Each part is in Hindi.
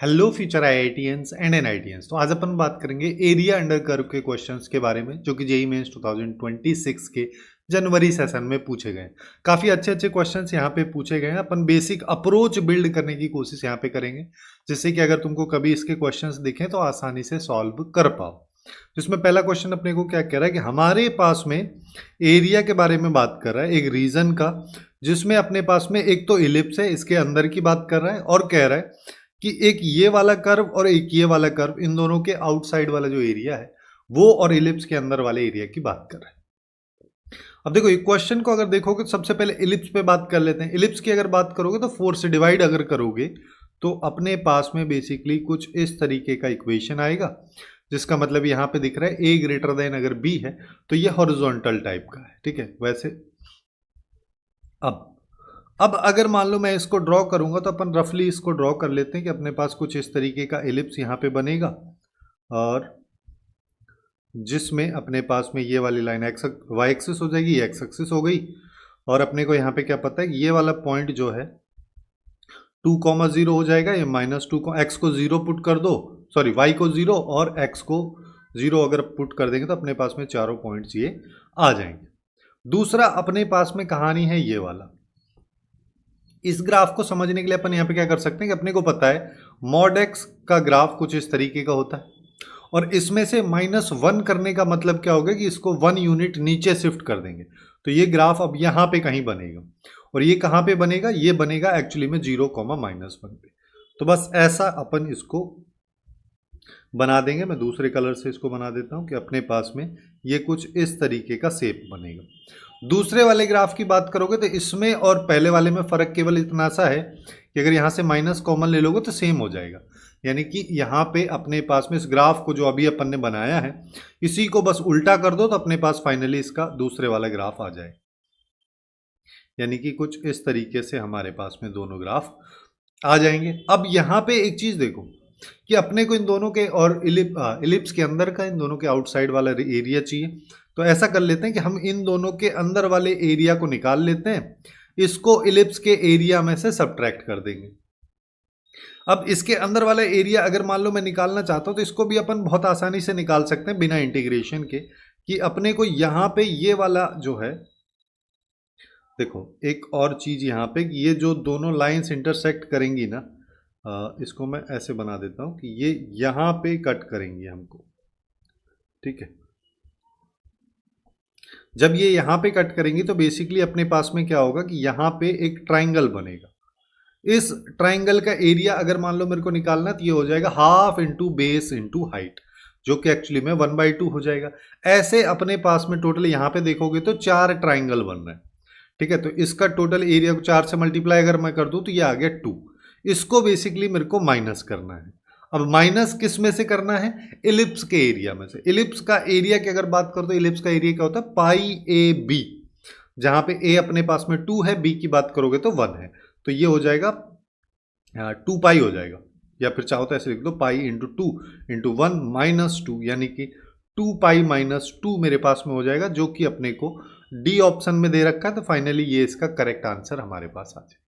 Hello future IITians and NITians. तो आज अपन बात करेंगे एरिया अंडर कर्व के क्वेश्चंस के बारे में, जो कि जेईई मेंस 2026 के जनवरी सेशन में पूछे गए। काफ़ी अच्छे अच्छे क्वेश्चंस यहाँ पे पूछे गए हैं। अपन बेसिक अप्रोच बिल्ड करने की कोशिश यहाँ पे करेंगे, जिससे कि अगर तुमको कभी इसके क्वेश्चंस दिखें तो आसानी से सॉल्व कर पाओ। जिसमें पहला क्वेश्चन अपने को क्या कह रहा है कि हमारे पास में एरिया के बारे में बात कर रहा है, एक रीजन का, जिसमें अपने पास में एक तो इलिप्स है, इसके अंदर की बात कर रहा है, और कह रहा है कि एक ये वाला कर्व और एक ये वाला कर्व, इन दोनों के आउटसाइड वाला जो एरिया है वो और इलिप्स के अंदर वाले एरिया की बात कर रहा है। अब देखो, एक क्वेश्चन को अगर देखोगे तो सबसे पहले इलिप्स पे बात कर लेते हैं। इलिप्स की अगर बात करोगे तो 4 से डिवाइड अगर करोगे तो अपने पास में बेसिकली कुछ इस तरीके का इक्वेशन आएगा, जिसका मतलब यहाँ पे दिख रहा है ए ग्रेटर देन अगर बी है तो ये हॉरिजॉन्टल टाइप का है। ठीक है, वैसे अब अगर मान लो मैं इसको ड्रॉ करूंगा तो अपन रफली इसको ड्रॉ कर लेते हैं कि अपने पास कुछ इस तरीके का एलिप्स यहाँ पे बनेगा, और जिसमें अपने पास में ये वाली लाइन एक्स वाई एक्सिस हो जाएगी, ये एक्स एक्सिस हो गई, और अपने को यहाँ पे क्या पता है कि ये वाला पॉइंट जो है 2,0 हो जाएगा। ये -2 को एक्स को 0 पुट कर दो, सॉरी वाई को 0 और एक्स को 0 अगर पुट कर देंगे तो अपने पास में चारों पॉइंट्स ये आ जाएंगे। दूसरा अपने पास में कहानी है ये वाला। इस ग्राफ को समझने के लिए अपन यहाँ पे क्या कर सकते हैं कि अपने को पता है मॉड एक्स का ग्राफ कुछ इस तरीके का होता है, और इसमें से -1 करने का मतलब क्या होगा कि इसको 1 यूनिट नीचे शिफ्ट कर देंगे तो ये ग्राफ अब यहाँ पे कहीं बनेगा। और ये कहाँ पे बनेगा? ये बनेगा एक्चुअली में 0, -1 पे। तो बस ऐसा अपन इसको बना देंगे। मैं दूसरे कलर से इसको बना देता हूँ कि अपने पास में ये कुछ इस तरीके का शेप बनेगा। दूसरे वाले ग्राफ की बात करोगे तो इसमें और पहले वाले में फ़र्क केवल इतना सा है कि अगर यहाँ से माइनस कॉमन ले लोगे तो सेम हो जाएगा। यानी कि यहाँ पे अपने पास में इस ग्राफ को जो अभी अपन ने बनाया है, इसी को बस उल्टा कर दो तो अपने पास फाइनली इसका दूसरे वाला ग्राफ आ जाए। यानी कि कुछ इस तरीके से हमारे पास में दोनों ग्राफ आ जाएंगे। अब यहाँ पे एक चीज़ देखो कि अपने को इन दोनों के और इलिप्स के अंदर का इन दोनों के आउटसाइड वाला एरिया चाहिए। तो ऐसा कर लेते हैं कि हम इन दोनों के अंदर वाले एरिया को निकाल लेते हैं, इसको इलिप्स के एरिया में से सब्ट्रैक्ट कर देंगे। अब इसके अंदर वाला एरिया अगर मान लो मैं निकालना चाहता हूं तो इसको भी अपन बहुत आसानी से निकाल सकते हैं बिना इंटीग्रेशन के, कि अपने को यहाँ पे ये वाला जो है, देखो एक और चीज़ यहाँ पे कि ये जो दोनों लाइंस इंटरसेक्ट करेंगी ना, इसको मैं ऐसे बना देता हूँ कि ये यहाँ पे कट करेंगी हमको। ठीक है, जब ये यहाँ पे कट करेंगी तो बेसिकली अपने पास में क्या होगा कि यहाँ पे एक ट्राइंगल बनेगा। इस ट्राइंगल का एरिया अगर मान लो मेरे को निकालना तो ये हो जाएगा half into base into height, जो कि एक्चुअली में 1/2 हो जाएगा। ऐसे अपने पास में टोटल यहाँ पे देखोगे तो 4 ट्राइंगल बन रहे हैं। ठीक है, तो इसका टोटल एरिया को 4 से मल्टीप्लाई अगर मैं कर दूँ तो ये आ गया 2। इसको बेसिकली मेरे को माइनस करना है। अब माइनस किस में से करना है? इलिप्स के एरिया में से। इलिप्स का एरिया की अगर बात करो तो इलिप्स का एरिया क्या होता है? पाई ए बी, जहां पे ए अपने पास में 2 है, बी की बात करोगे तो 1 है, तो ये हो जाएगा 2 पाई हो जाएगा, या फिर चाहो तो ऐसे लिख दो पाई इंटू 2 इंटू 1 -2, यानी कि 2 पाई -2 मेरे पास में हो जाएगा, जो कि अपने को डी ऑप्शन में दे रखा है। तो फाइनली ये इसका करेक्ट आंसर हमारे पास आ जाए।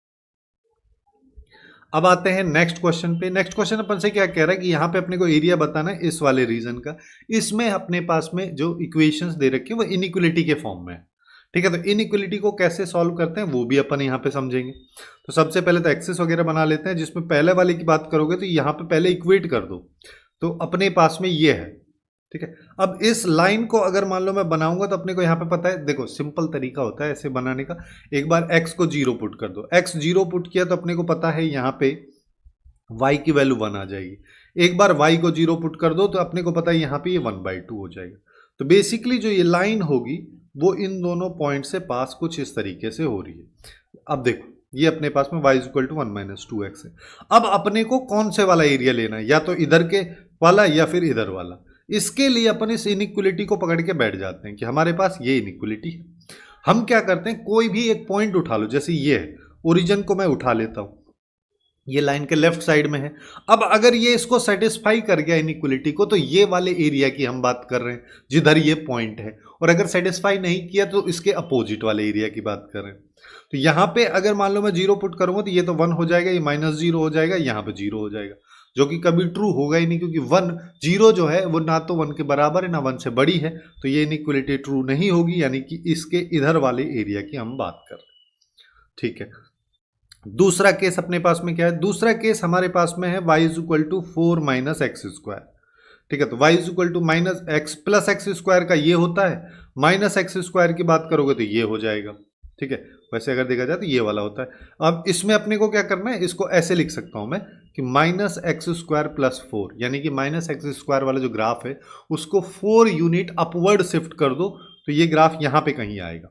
अब आते हैं नेक्स्ट क्वेश्चन पे। नेक्स्ट क्वेश्चन अपन से क्या कह रहा है कि यहाँ पे अपने को एरिया बताना है इस वाले रीजन का। इसमें अपने पास में जो इक्वेशंस दे रखी है वो इनइक्वलिटी के फॉर्म में है। ठीक है, तो इनइक्वलिटी को कैसे सॉल्व करते हैं वो भी अपन यहाँ पे समझेंगे। तो सबसे पहले तो एक्सेस वगैरह बना लेते हैं, जिसमें पहले वाले की बात करोगे तो यहाँ पे पहले इक्वेट कर दो तो अपने पास में ये है। ठीक है, अब इस लाइन को अगर मान लो मैं बनाऊंगा तो अपने को यहाँ पे पता है, देखो सिंपल तरीका होता है ऐसे बनाने का। एक बार x को 0 पुट कर दो, x 0 पुट किया तो अपने को पता है यहाँ पे y की वैल्यू 1 आ जाएगी। एक बार y को 0 पुट कर दो तो अपने को पता है यहाँ पे ये 1/2 हो जाएगा। तो बेसिकली जो ये लाइन होगी वो इन दोनों पॉइंट से पास कुछ इस तरीके से हो रही है। अब देखो ये अपने पास में y = 1 - 2x है। अब अपने को कौन से वाला एरिया लेना है, या तो इधर के वाला या फिर इधर वाला। इसके लिए अपन इस इनइक्वलिटी को पकड़ के बैठ जाते हैं कि हमारे पास ये इनइक्वलिटी है। हम क्या करते हैं, कोई भी एक पॉइंट उठा लो, जैसे ये है, ओरिजिन को मैं उठा लेता हूं, ये लाइन के लेफ्ट साइड में है। अब अगर ये इसको सेटिस्फाई कर गया इनइक्वलिटी को तो ये वाले एरिया की हम बात कर रहे हैं जिधर ये पॉइंट है, और अगर सेटिस्फाई नहीं किया तो इसके अपोजिट वाले एरिया की बात कर रहे हैं। तो यहाँ पे अगर मान लो मैं 0 पुट करूंगा तो ये तो 1 हो जाएगा, ये -0 हो जाएगा, यहाँ पे 0 हो जाएगा। जो कि कभी ट्रू होगा ही नहीं, क्योंकि 1 0 जो है वो ना तो 1 के बराबर है ना 1 से बड़ी है, तो ये इनइक्वलिटी ट्रू नहीं होगी, यानी कि इसके इधर वाले एरिया की हम बात कर रहे हैं। ठीक है, दूसरा केस अपने पास में क्या है? दूसरा केस हमारे पास में है y is equal to 4 minus x square. ठीक है, तो y is equal to minus x plus x square का ये होता है, माइनस एक्स स्क्वायर की बात करोगे तो ये हो जाएगा। ठीक है, वैसे अगर देखा जाए तो ये वाला होता है। अब इसमें अपने को क्या करना है, इसको ऐसे लिख सकता हूं मैं कि माइनस एक्स स्क्वायर प्लस 4, यानी कि माइनस एक्स स्क्वायर वाला जो ग्राफ है उसको 4 यूनिट अपवर्ड शिफ्ट कर दो तो ये ग्राफ यहां पे कहीं आएगा,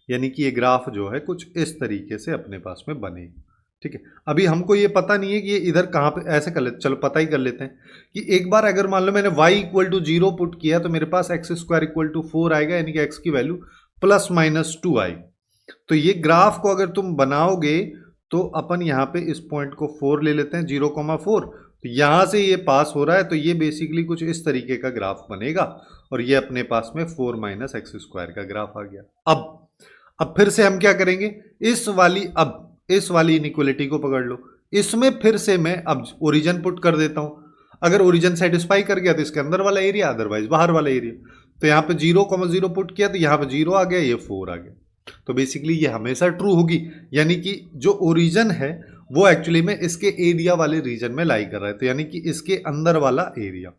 यानी कि ये ग्राफ जो है कुछ इस तरीके से अपने पास में बनेगा। ठीक है, अभी हमको ये पता नहीं है कि ये इधर कहाँ पे, ऐसे कर लेते, चलो पता ही कर लेते हैं कि एक बार अगर मान लो मैंने y इक्वल टू 0 पुट किया तो मेरे पास एक्स स्क्वायर इक्वल टू 4 आएगा, यानी कि x की वैल्यू प्लस माइनस 2 आएगी। तो ये ग्राफ को अगर तुम बनाओगे तो अपन यहाँ पे इस पॉइंट को 4 ले लेते हैं, 0,4, तो यहाँ से ये पास हो रहा है, तो ये बेसिकली कुछ इस तरीके का ग्राफ बनेगा और ये अपने पास में 4 माइनस एक्स स्क्वायर का ग्राफ आ गया। अब फिर से हम क्या करेंगे, इस वाली इनइक्वलिटी को पकड़ लो, इसमें फिर से मैं अब ओरिजिन पुट कर देता हूं। अगर ओरिजिन सेटिस्फाई कर गया तो इसके अंदर वाला एरिया, अदरवाइज बाहर वाला एरिया। तो यहाँ पे 0,0 पुट किया तो यहाँ पे 0 आ गया, ये 4 आ गया। तो बेसिकली ये हमेशा ट्रू होगी, यानी कि जो ओरिजिन है वो एक्चुअली में इसके एरिया वाले रीजन में लाई कर रहा है, तो यानी कि इसके अंदर वाला एरिया।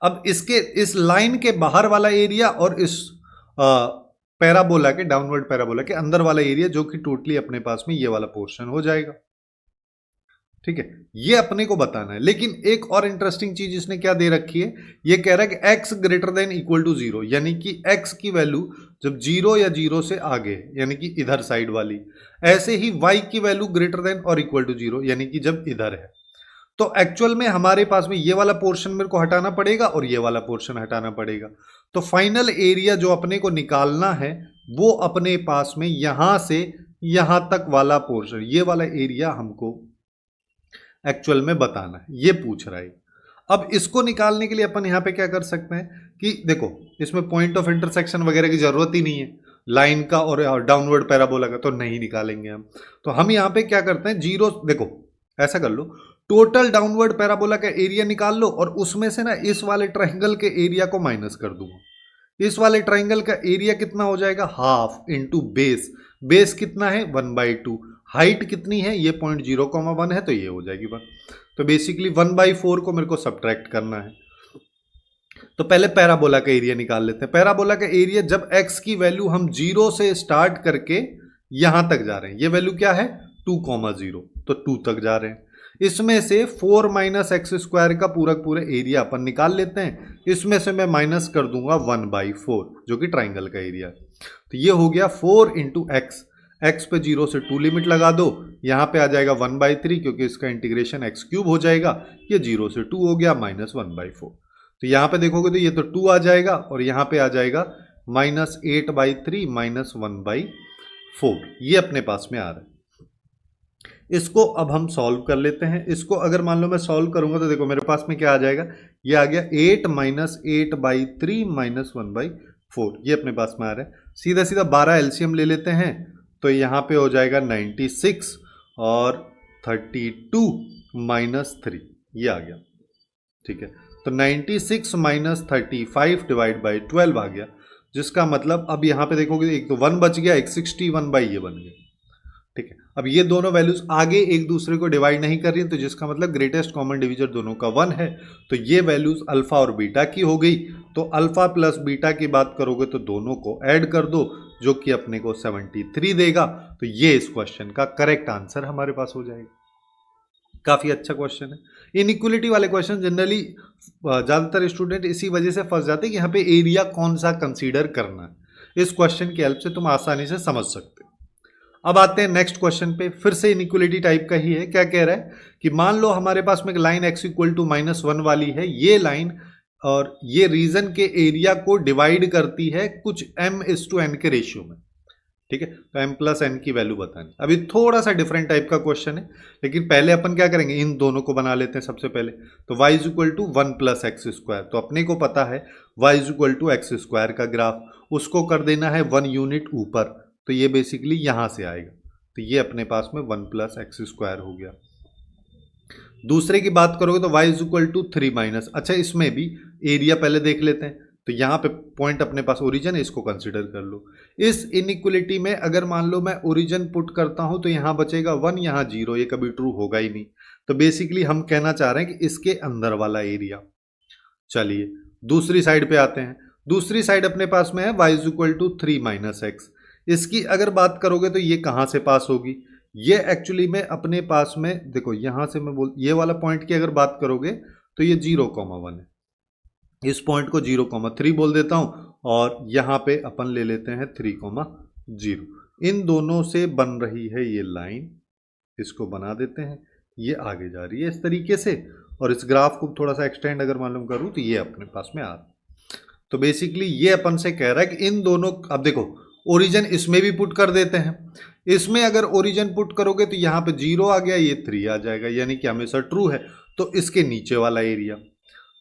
अब इसके इस लाइन के बाहर वाला एरिया और इस पैराबोला के, डाउनवर्ड पैराबोला के अंदर वाला एरिया, जो कि टोटली अपने पास में ये वाला पोर्शन हो जाएगा। ठीक है, ये अपने को बताना है। लेकिन एक और इंटरेस्टिंग चीज इसने क्या दे रखी है, ये कह रहा है कि x greater than equal to 0, यानी कि x की वैल्यू जब 0 या 0 से आगे, यानी कि इधर साइड वाली, ऐसे ही y की वैल्यू ग्रेटर देन और इक्वल टू 0, यानी कि जब इधर है। तो एक्चुअल में हमारे पास में ये वाला पोर्शन मेरे को हटाना पड़ेगा और ये वाला पोर्शन हटाना पड़ेगा। तो फाइनल एरिया जो अपने को निकालना है वो अपने पास में यहां से यहां तक वाला पोर्शन, ये वाला एरिया हमको एक्चुअल में बताना है, ये पूछ रहा है। अब इसको निकालने के लिए अपन यहां पे क्या कर सकते हैं कि देखो, इसमें पॉइंट ऑफ इंटरसेक्शन वगैरह की जरूरत ही नहीं है, लाइन का और डाउनवर्ड पैराबोला का तो नहीं निकालेंगे हम। तो हम यहां पे क्या करते हैं, जीरो, देखो ऐसा कर लो, टोटल डाउनवर्ड पैराबोला का एरिया निकाल लो और उसमें से ना इस वाले ट्राइंगल के एरिया को माइनस कर दूंगा। इस वाले ट्राइंगल का एरिया कितना हो जाएगा, हाफ इंटू बेस, बेस कितना है 1/2, हाइट कितनी है, ये 0.0,1 है, तो ये हो जाएगी 1। तो बेसिकली 1/4 को मेरे को सब्ट्रैक्ट करना है। तो पहले पैराबोला का एरिया निकाल लेते हैं। पैराबोला का एरिया, जब x की वैल्यू हम 0 से स्टार्ट करके यहां तक जा रहे हैं, ये वैल्यू क्या है 2,0, तो 2 तक जा रहे हैं। इसमें से 4 माइनस एक्स स्क्वायर का पूरा एरिया अपन निकाल लेते हैं। इसमें से मैं माइनस कर दूंगा 1/4, जो कि ट्राइंगल का एरिया है। तो ये हो गया 4 इंटू एक्स, एक्स पे 0 से 2 लिमिट लगा दो, यहाँ पे आ जाएगा 1/3, क्योंकि इसका इंटीग्रेशन एक्स क्यूब हो जाएगा, ये 0 से 2 हो गया, माइनस 1/4। तो यहाँ पे देखोगे तो ये तो 2 आ जाएगा और यहाँ पे आ जाएगा -8/3 माइनस 1/4, ये अपने पास में आ रहा है। इसको अब हम सॉल्व कर लेते हैं। इसको अगर मान लो मैं सॉल्व करूंगा तो देखो मेरे पास में क्या आ जाएगा, ये आ गया 8 माइनस 8/3 माइनस 1/4, ये अपने पास में आ रहा है। सीधा सीधा 12 एलसीएम ले लेते हैं, तो यहाँ पे हो जाएगा 96 और 32 माइनस 3, ये आ गया। ठीक है, तो 96 माइनस 35 डिवाइड बाई 12 आ गया, जिसका मतलब अब यहाँ पे देखोगे एक तो 1 बच गया, एक 61 बाई ये बन गया। ठीक है, अब ये दोनों वैल्यूज आगे एक दूसरे को डिवाइड नहीं कर रही, तो जिसका मतलब ग्रेटेस्ट कॉमन डिविजन दोनों का 1 है। तो ये वैल्यूज अल्फा और बीटा की हो गई। तो अल्फा प्लस बीटा की बात करोगे तो दोनों को ऐड कर दो, जो कि अपने को 73 देगा। तो ये इस क्वेश्चन का करेक्ट आंसर हमारे पास हो जाएगा। काफी अच्छा क्वेश्चन है। इनइक्वलिटी वाले क्वेश्चन जनरली ज्यादातर स्टूडेंट इसी वजह से फंस जाते हैं कि यहाँ पे एरिया कौन सा कंसीडर करना है। इस क्वेश्चन की हेल्प से तुम आसानी से समझ सकते हो। अब आते हैं नेक्स्ट क्वेश्चन पे, फिर से इनइक्वलिटी टाइप का ही है। क्या कह रहा है कि मान लो हमारे पास में एक लाइन x इक्वल टू -1 वाली है, ये लाइन और ये रीजन के एरिया को डिवाइड करती है कुछ m/n के रेशियो में। ठीक है, तो m प्लस n की वैल्यू बतानी। अभी थोड़ा सा डिफरेंट टाइप का क्वेश्चन है, लेकिन पहले अपन क्या करेंगे, इन दोनों को बना लेते हैं सबसे पहले। तो y is equal to 1 plus x square, तो अपने को पता है y is equal to x square का ग्राफ, उसको कर देना है 1 यूनिट ऊपर, तो ये बेसिकली यहां से आएगा। तो ये अपने पास में 1 प्लस एक्स स्क्वायर हो गया। दूसरे की बात करोगे तो y is equal to 3 minus, अच्छा इसमें भी एरिया पहले देख लेते हैं। तो यहाँ पे पॉइंट अपने पास ओरिजिन है, इसको कंसिडर कर लो। इस इनइक्वलिटी में अगर मान लो मैं ओरिजिन पुट करता हूं तो यहाँ बचेगा 1, यहाँ 0, ये कभी ट्रू होगा ही नहीं। तो बेसिकली हम कहना चाह रहे हैं कि इसके अंदर वाला एरिया। चलिए दूसरी साइड पे आते हैं। दूसरी साइड अपने पास में है y is equal to 3 minus x. इसकी अगर बात करोगे तो ये कहाँ से पास होगी, ये एक्चुअली में अपने पास में देखो, यहां से मैं बोल ये वाला पॉइंट की अगर बात करोगे तो ये 0,1 है, इस पॉइंट को 0,3 बोल देता हूं, और यहां पे अपन ले लेते हैं 3,0। इन दोनों से बन रही है ये लाइन, इसको बना देते हैं, ये आगे जा रही है इस तरीके से, और इस ग्राफ को थोड़ा सा एक्सटेंड अगर मालूम करूं तो ये अपने पास में आ रहा है। तो बेसिकली ये अपन से कह रहा है कि इन दोनों, अब देखो ओरिजिन इसमें भी पुट कर देते हैं, इसमें अगर ओरिजिन पुट करोगे तो यहाँ पे 0 आ गया, ये 3 आ जाएगा, यानी कि हमेशा ट्रू है। तो इसके नीचे वाला एरिया,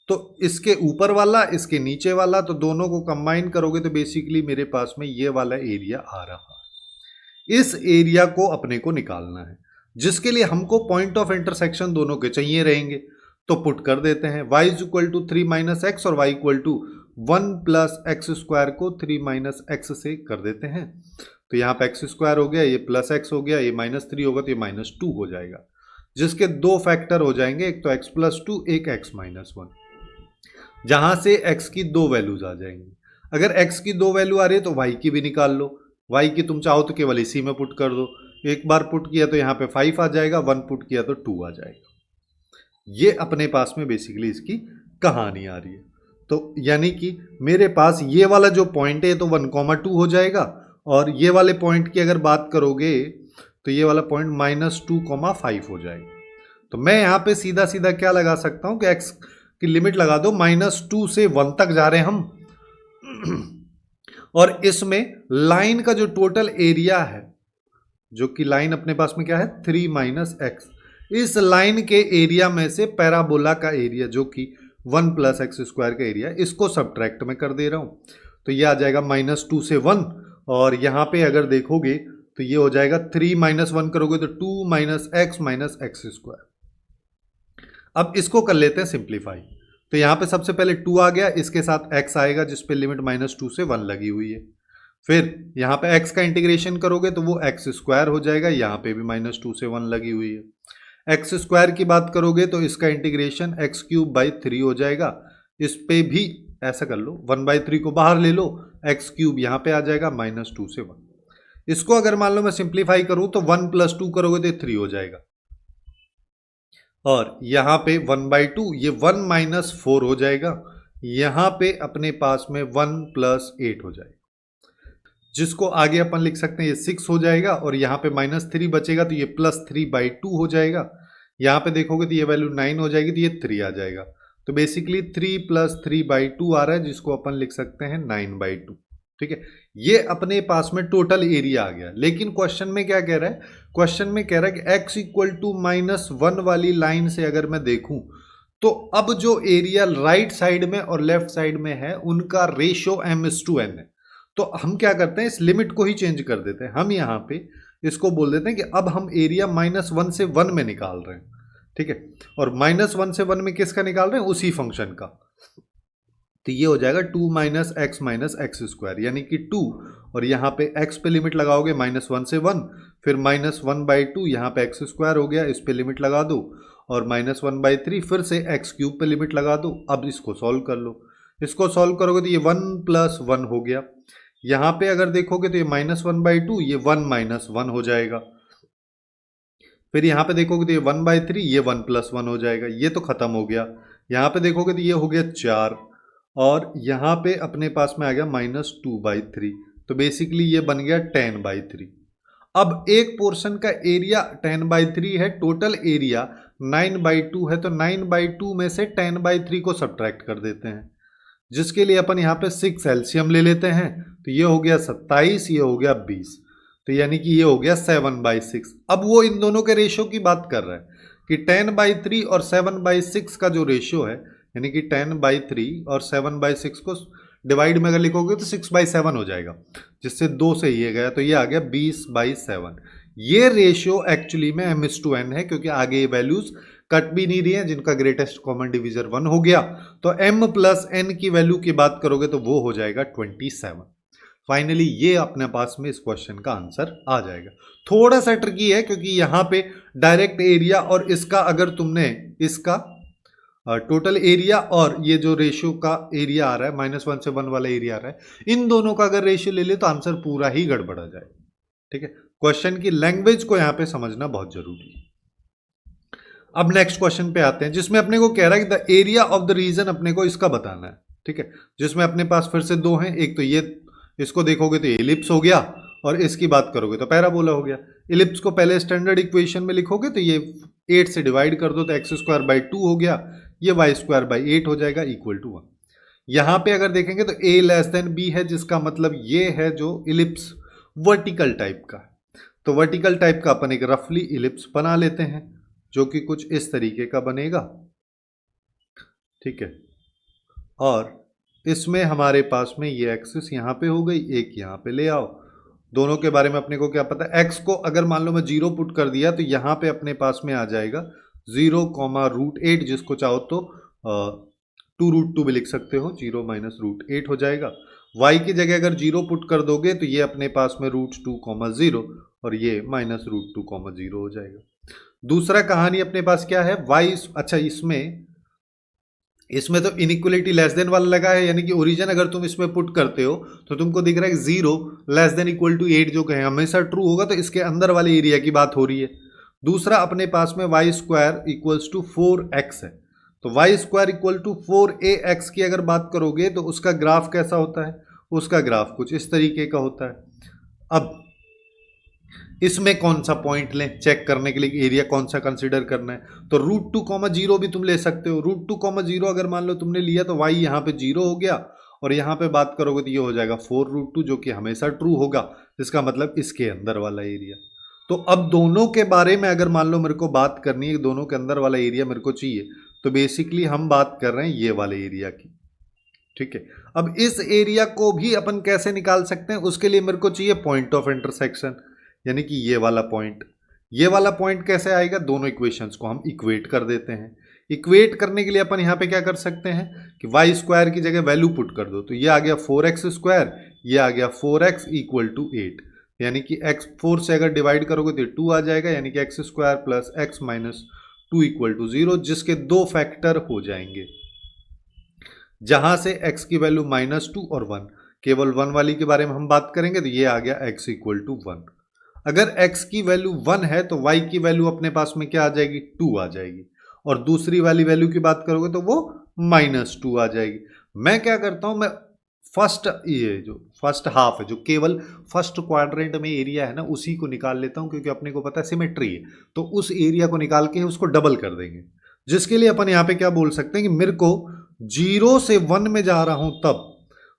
तो इसके ऊपर वाला, इसके नीचे वाला, तो दोनों को कंबाइन करोगे तो बेसिकली मेरे पास में ये वाला एरिया आ रहा है। इस एरिया को अपने को निकालना है, जिसके लिए हमको पॉइंट ऑफ इंटरसेक्शन दोनों के चाहिए रहेंगे। तो पुट कर देते हैं y is equal to 3 minus x और y equal to 1 plus x square को 3 माइनस एक्स से कर देते हैं। तो यहाँ पे एक्स स्क्वायर हो गया, ये प्लस एक्स हो गया, ये -3 होगा तो ये -2 हो जाएगा, जिसके दो फैक्टर हो जाएंगे, एक तो x प्लस 2, एक x माइनस 1, जहां से x की दो वैल्यूज आ जाएंगी। अगर x की दो वैल्यू आ रही है तो y की भी निकाल लो, y की तुम चाहो तो केवल इसी में पुट कर दो। एक बार पुट किया तो यहाँ पे 5 आ जाएगा, 1 पुट किया तो 2 आ जाएगा। ये अपने पास में बेसिकली इसकी कहानी आ रही है। तो यानी कि मेरे पास ये वाला जो पॉइंट है तो 1,2 हो जाएगा, और ये वाले पॉइंट की अगर बात करोगे तो ये वाला पॉइंट -2,5 हो जाएगा। तो मैं यहाँ पे सीधा सीधा क्या लगा सकता हूँ कि x की लिमिट लगा दो, -2 से 1 तक जा रहे हैं हम और इसमें लाइन का जो टोटल एरिया है, जो कि लाइन अपने पास में क्या है 3 माइनस एक्स, इस लाइन के एरिया में से पैराबोला का एरिया जो कि 1 प्लस एक्स स्क्वायर का एरिया, इसको सब्ट्रैक्ट में कर दे रहा हूं। तो ये आ जाएगा -2 से 1, और यहां पे अगर देखोगे तो ये हो जाएगा 3 माइनस 1 करोगे तो 2 माइनस एक्स स्क्वायर। अब इसको कर लेते हैं सिंप्लीफाई। तो यहां पे सबसे पहले 2 आ गया, इसके साथ x आएगा जिस पे लिमिट -2 से 1 लगी हुई है। फिर यहाँ पे x का इंटीग्रेशन करोगे तो वो एक्स स्क्वायर हो जाएगा, यहाँ पे भी -2 से 1 लगी हुई है। एक्स स्क्वायर की बात करोगे तो इसका इंटीग्रेशन x³/3 हो जाएगा, इस पे भी ऐसा कर लो, 1/3 को बाहर ले लो, x³ यहाँ पे आ जाएगा -2 से 1। इसको अगर मान लो मैं सिंप्लीफाई करूं तो 1 + 2 करोगे तो 3 हो जाएगा, और यहाँ पे 1/2, ये 1 - 4 हो जाएगा, यहाँ पे अपने पास में 1 + 8 हो जाएगा, जिसको आगे अपन लिख सकते हैं ये 6 हो जाएगा, और यहाँ पे -3 बचेगा तो ये +3/2 हो जाएगा। यहाँ पे देखोगे तो ये वैल्यू 9 हो जाएगी तो ये 3 आ जाएगा। तो बेसिकली 3 + 3/2 आ रहा है, जिसको अपन लिख सकते हैं 9/2। ठीक है, ये अपने पास में टोटल एरिया आ गया। लेकिन क्वेश्चन में क्या कह रहा है, क्वेश्चन में कह रहा है कि x = -1 वाली लाइन से अगर मैं देखूं तो अब जो एरिया राइट साइड में और लेफ्ट साइड में है उनका रेशियो m/n है। तो हम क्या करते हैं, इस लिमिट को ही चेंज कर देते हैं। हम यहाँ पे इसको बोल देते हैं कि अब हम एरिया -1 से 1 में निकाल रहे हैं। ठीक है, और -1 से 1 में किसका निकाल रहे हैं, उसी फंक्शन का। तो ये हो जाएगा 2 - x स्क्वायर, यानी कि 2, और यहाँ पे x पे लिमिट लगाओगे -1 से 1, फिर -1/2, यहाँ पे x स्क्वायर हो गया, इस पे लिमिट लगा दो, और -1/3 फिर से x³ पे लिमिट लगा दो। अब इसको सॉल्व कर लो, इसको सॉल्व करोगे तो ये 1 + 1 हो गया। यहाँ पे अगर देखोगे तो ये -1/2, ये 1 - 1 हो जाएगा। फिर यहाँ पे देखोगे तो ये 1/3, ये 1 + 1 हो जाएगा, ये तो खत्म हो गया। यहाँ पे देखोगे तो ये हो गया 4, और यहाँ पे अपने पास में आ गया -2/3, तो बेसिकली ये बन गया 10/3। अब एक पोर्शन का एरिया 10/3 है, टोटल एरिया 9/2 है, तो 9/2 में से 10/3 को सब्ट्रैक्ट कर देते हैं, जिसके लिए अपन यहाँ पे 6 एलसीएम ले लेते हैं। तो ये हो गया 27, ये हो गया 20, तो यानी कि ये हो गया 7/6। अब वो इन दोनों के रेशियो की बात कर रहा है कि 10/3 और 7/6 का जो रेशियो है, यानी कि 10/3 और 7/6 को डिवाइड में अगर लिखोगे तो 6/7 हो जाएगा, जिससे 2 से ये गया तो ये आ गया 20/7। ये रेशियो एक्चुअली में m/n है, क्योंकि आगे ये वैल्यूज कट भी नहीं रही है, जिनका ग्रेटेस्ट कॉमन डिवीजर 1 हो गया। तो m प्लस n की वैल्यू की बात करोगे तो वो हो जाएगा 27। फाइनली ये अपने पास में इस क्वेश्चन का आंसर आ जाएगा। थोड़ा सा ट्रिकी है क्योंकि यहां पे डायरेक्ट एरिया और इसका अगर तुमने इसका टोटल एरिया और ये जो रेशियो का एरिया आ रहा है -1 से 1 वाला एरिया आ रहा है, इन दोनों का अगर रेशियो ले ले तो आंसर पूरा ही गड़बड़ा जाए। ठीक है, क्वेश्चन की लैंग्वेज को यहां पे समझना बहुत जरूरी है। अब नेक्स्ट क्वेश्चन पे आते हैं जिसमें अपने को कह रहा है कि the area of the region अपने को इसका बताना है। ठीक है, जिसमें अपने पास फिर से दो हैं, एक तो ये, इसको देखोगे तो एलिप्स हो गया और इसकी बात करोगे तो पैराबोला हो गया। एलिप्स को पहले स्टैंडर्ड इक्वेशन में लिखोगे तो ये 8 से डिवाइड कर दो तो x² 2 हो गया, ये y² 8 हो जाएगा इक्वल टू 1। यहां पे अगर देखेंगे तो a लेस देन b है, जिसका मतलब ये है जो इलिप्स वर्टिकल टाइप का है। तो वर्टिकल टाइप का अपन एक रफली इलिप्स बना लेते हैं जो कि कुछ इस तरीके का बनेगा। ठीक है, और इसमें हमारे पास में ये एक्सिस यहां पे हो गई, एक यहां पे ले आओ। दोनों के बारे में अपने को क्या पता है, x को अगर मान लो मैं 0 पुट कर दिया तो यहां पे अपने पास में आ जाएगा 0, √8, जिसको चाहो तो 2√2 भी लिख सकते हो, 0 - √8 हो जाएगा। y की जगह अगर 0 पुट कर दोगे तो ये अपने पास में √2, 0 और ये -√2, 0 हो जाएगा। दूसरा कहानी अपने पास क्या है, y, अच्छा इसमें तो इनइक्वलिटी लेस देन वाला लगा है, यानी कि ओरिजिन अगर तुम इसमें पुट करते हो तो तुमको दिख रहा है 0 लेस देन इक्वल टू 8 जो कहें हमेशा ट्रू होगा, तो इसके अंदर वाले एरिया की बात हो रही है। दूसरा अपने पास में y² = 4x है, तो y² = 4ax की अगर बात करोगे तो उसका ग्राफ कैसा होता है, उसका ग्राफ कुछ इस तरीके का होता है। अब इसमें कौन सा पॉइंट लें चेक करने के लिए एरिया कौन सा कंसीडर करना है, तो √2, 0 भी तुम ले सकते हो। √2, 0 अगर मान लो तुमने लिया तो y यहाँ पे 0 हो गया और यहाँ पे बात करोगे तो ये हो जाएगा 4√2 जो कि हमेशा ट्रू होगा, इसका मतलब इसके अंदर वाला एरिया। तो अब दोनों के बारे में अगर मान लो मेरे को बात करनी है, दोनों के अंदर वाला एरिया मेरे को चाहिए, तो बेसिकली हम बात कर रहे हैं ये वाले एरिया की। ठीक है, अब इस एरिया को भी अपन कैसे निकाल सकते हैं, उसके लिए मेरे को चाहिए पॉइंट ऑफ इंटरसेक्शन, यानी कि ये वाला पॉइंट कैसे आएगा, दोनों इक्वेशंस को हम इक्वेट कर देते हैं। इक्वेट करने के लिए अपन यहाँ पे क्या कर सकते हैं कि y² की जगह वैल्यू पुट कर दो, तो ये आ गया 4x², ये आ गया 4x = 8, यानी कि x 4 से अगर डिवाइड करोगे तो 2 आ जाएगा, यानी कि x² + x - 2 = 0, जिसके दो फैक्टर हो जाएंगे। जहां से x की वैल्यू -2 और 1, केवल 1 वाली के बारे में हम बात करेंगे, तो ये आ गया x = 1। अगर x की वैल्यू 1 है तो y की वैल्यू अपने पास में क्या आ जाएगी, 2 आ जाएगी, और दूसरी वाली वैल्यू की बात करोगे तो वो -2 आ जाएगी। मैं क्या करता हूं, मैं फर्स्ट हाफ है जो केवल फर्स्ट क्वाड्रेंट में एरिया है ना, उसी को निकाल लेता हूं, क्योंकि अपने को पता है सिमेट्री है, तो उस एरिया को निकाल के उसको डबल कर देंगे। जिसके लिए अपन यहाँ पे क्या बोल सकते हैं कि मेरे को 0 से 1 में जा रहा हूं, तब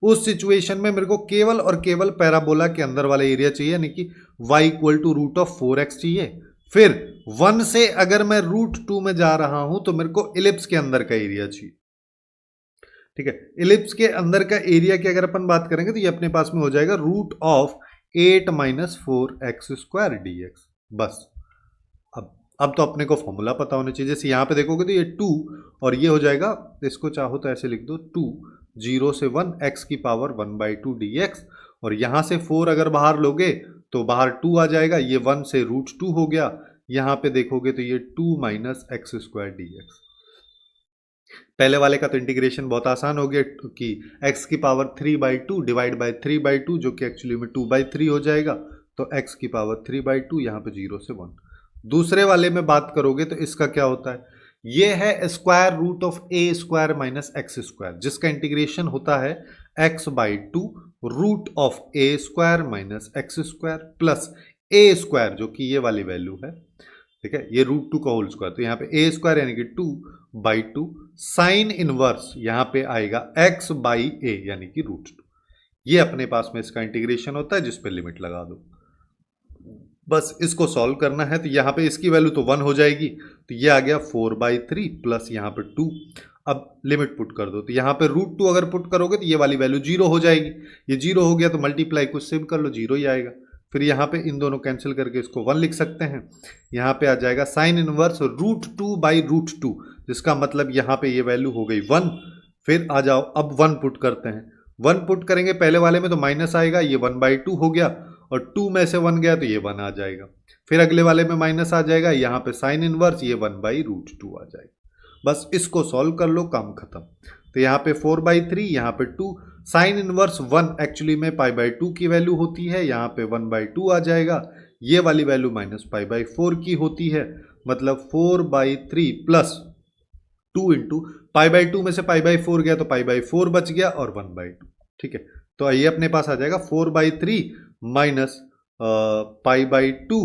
उस सिचुएशन में मेरे को केवल और केवल पैराबोला के अंदर वाला एरिया चाहिए, यानी कि y = √4x चाहिए। फिर 1 से अगर मैं √2 में जा रहा हूं तो मेरे को इलिप्स के अंदर का एरिया चाहिए। ठीक है, इलिप्स के अंदर का एरिया की अगर अपन बात करेंगे तो ये अपने पास में हो जाएगा √8 - 4x² dx। बस अब तो अपने को फॉर्मूला पता होना चाहिए। जैसे यहाँ पे देखोगे तो ये 2 और ये हो जाएगा, इसको चाहो तो ऐसे लिख दो 2 0 से 1 x⁴ 1/2 dx, और यहाँ से 4 अगर बाहर लोगे तो बाहर 2 आ जाएगा, ये 1 से √2 हो गया। यहाँ पे देखोगे तो ये 2 - x² dx। पहले वाले का तो इंटीग्रेशन बहुत आसान हो गया कि x⁴ 3/2 डिवाइड बाय 3/2 जो कि एक्चुअली में 2/3 हो जाएगा, तो x⁴ 3/2 यहाँ पे 0 से 1। दूसरे वाले में बात करोगे तो इसका क्या होता है, ये है √a² - x², जिसका इंटीग्रेशन होता है x/2 √a² - x² plus a² जो कि ये वाली वैल्यू है। ठीक है, ये √2 का होल स्क्वायर, तो यहाँ पे a² यानी कि 2/2 साइन इनवर्स यहाँ पे आएगा x/a यानी कि √2। ये अपने पास में इसका इंटीग्रेशन होता है, जिस पे लिमिट लगा दो। बस इसको सॉल्व करना है, तो यहाँ पे इसकी वैल्यू तो 1 हो जाएगी, तो ये आ गया 4/3 प्लस यहाँ पे 2। अब लिमिट पुट कर दो, तो यहाँ पे √2 अगर पुट करोगे तो ये वाली वैल्यू 0 हो जाएगी। ये 0 हो गया तो मल्टीप्लाई कुछ से भी कर लो, 0 ही आएगा। फिर यहाँ पे इन दोनों कैंसिल करके इसको 1 लिख सकते हैं। यहाँ पे आ जाएगा साइन इनवर्स √2/√2, जिसका मतलब यहाँ पे ये वैल्यू हो गई 1। फिर आ जाओ, अब 1 पुट करते हैं। 1 पुट करेंगे पहले वाले में तो माइनस आएगा, ये 1/2 हो गया, और 2 में से 1 गया तो ये 1 आ जाएगा। फिर अगले वाले में माइनस आ जाएगा, यहाँ पे साइन इनवर्स, ये 1/√2 आ जाएगा। बस इसको सॉल्व कर लो, काम खत्म। तो यहाँ पे 4/3, यहाँ पे 2, साइन इनवर्स 1 एक्चुअली में π/2 की वैल्यू होती है, यहाँ पे 1/2 आ जाएगा। ये वाली वैल्यू माइनस π/4 की होती है, मतलब 4/3 प्लस 2 इंटू π/2 में से π/4 गया तो π/4 बच गया और 1/2। ठीक है, तो ये अपने पास आ जाएगा 4/3 माइनस π/2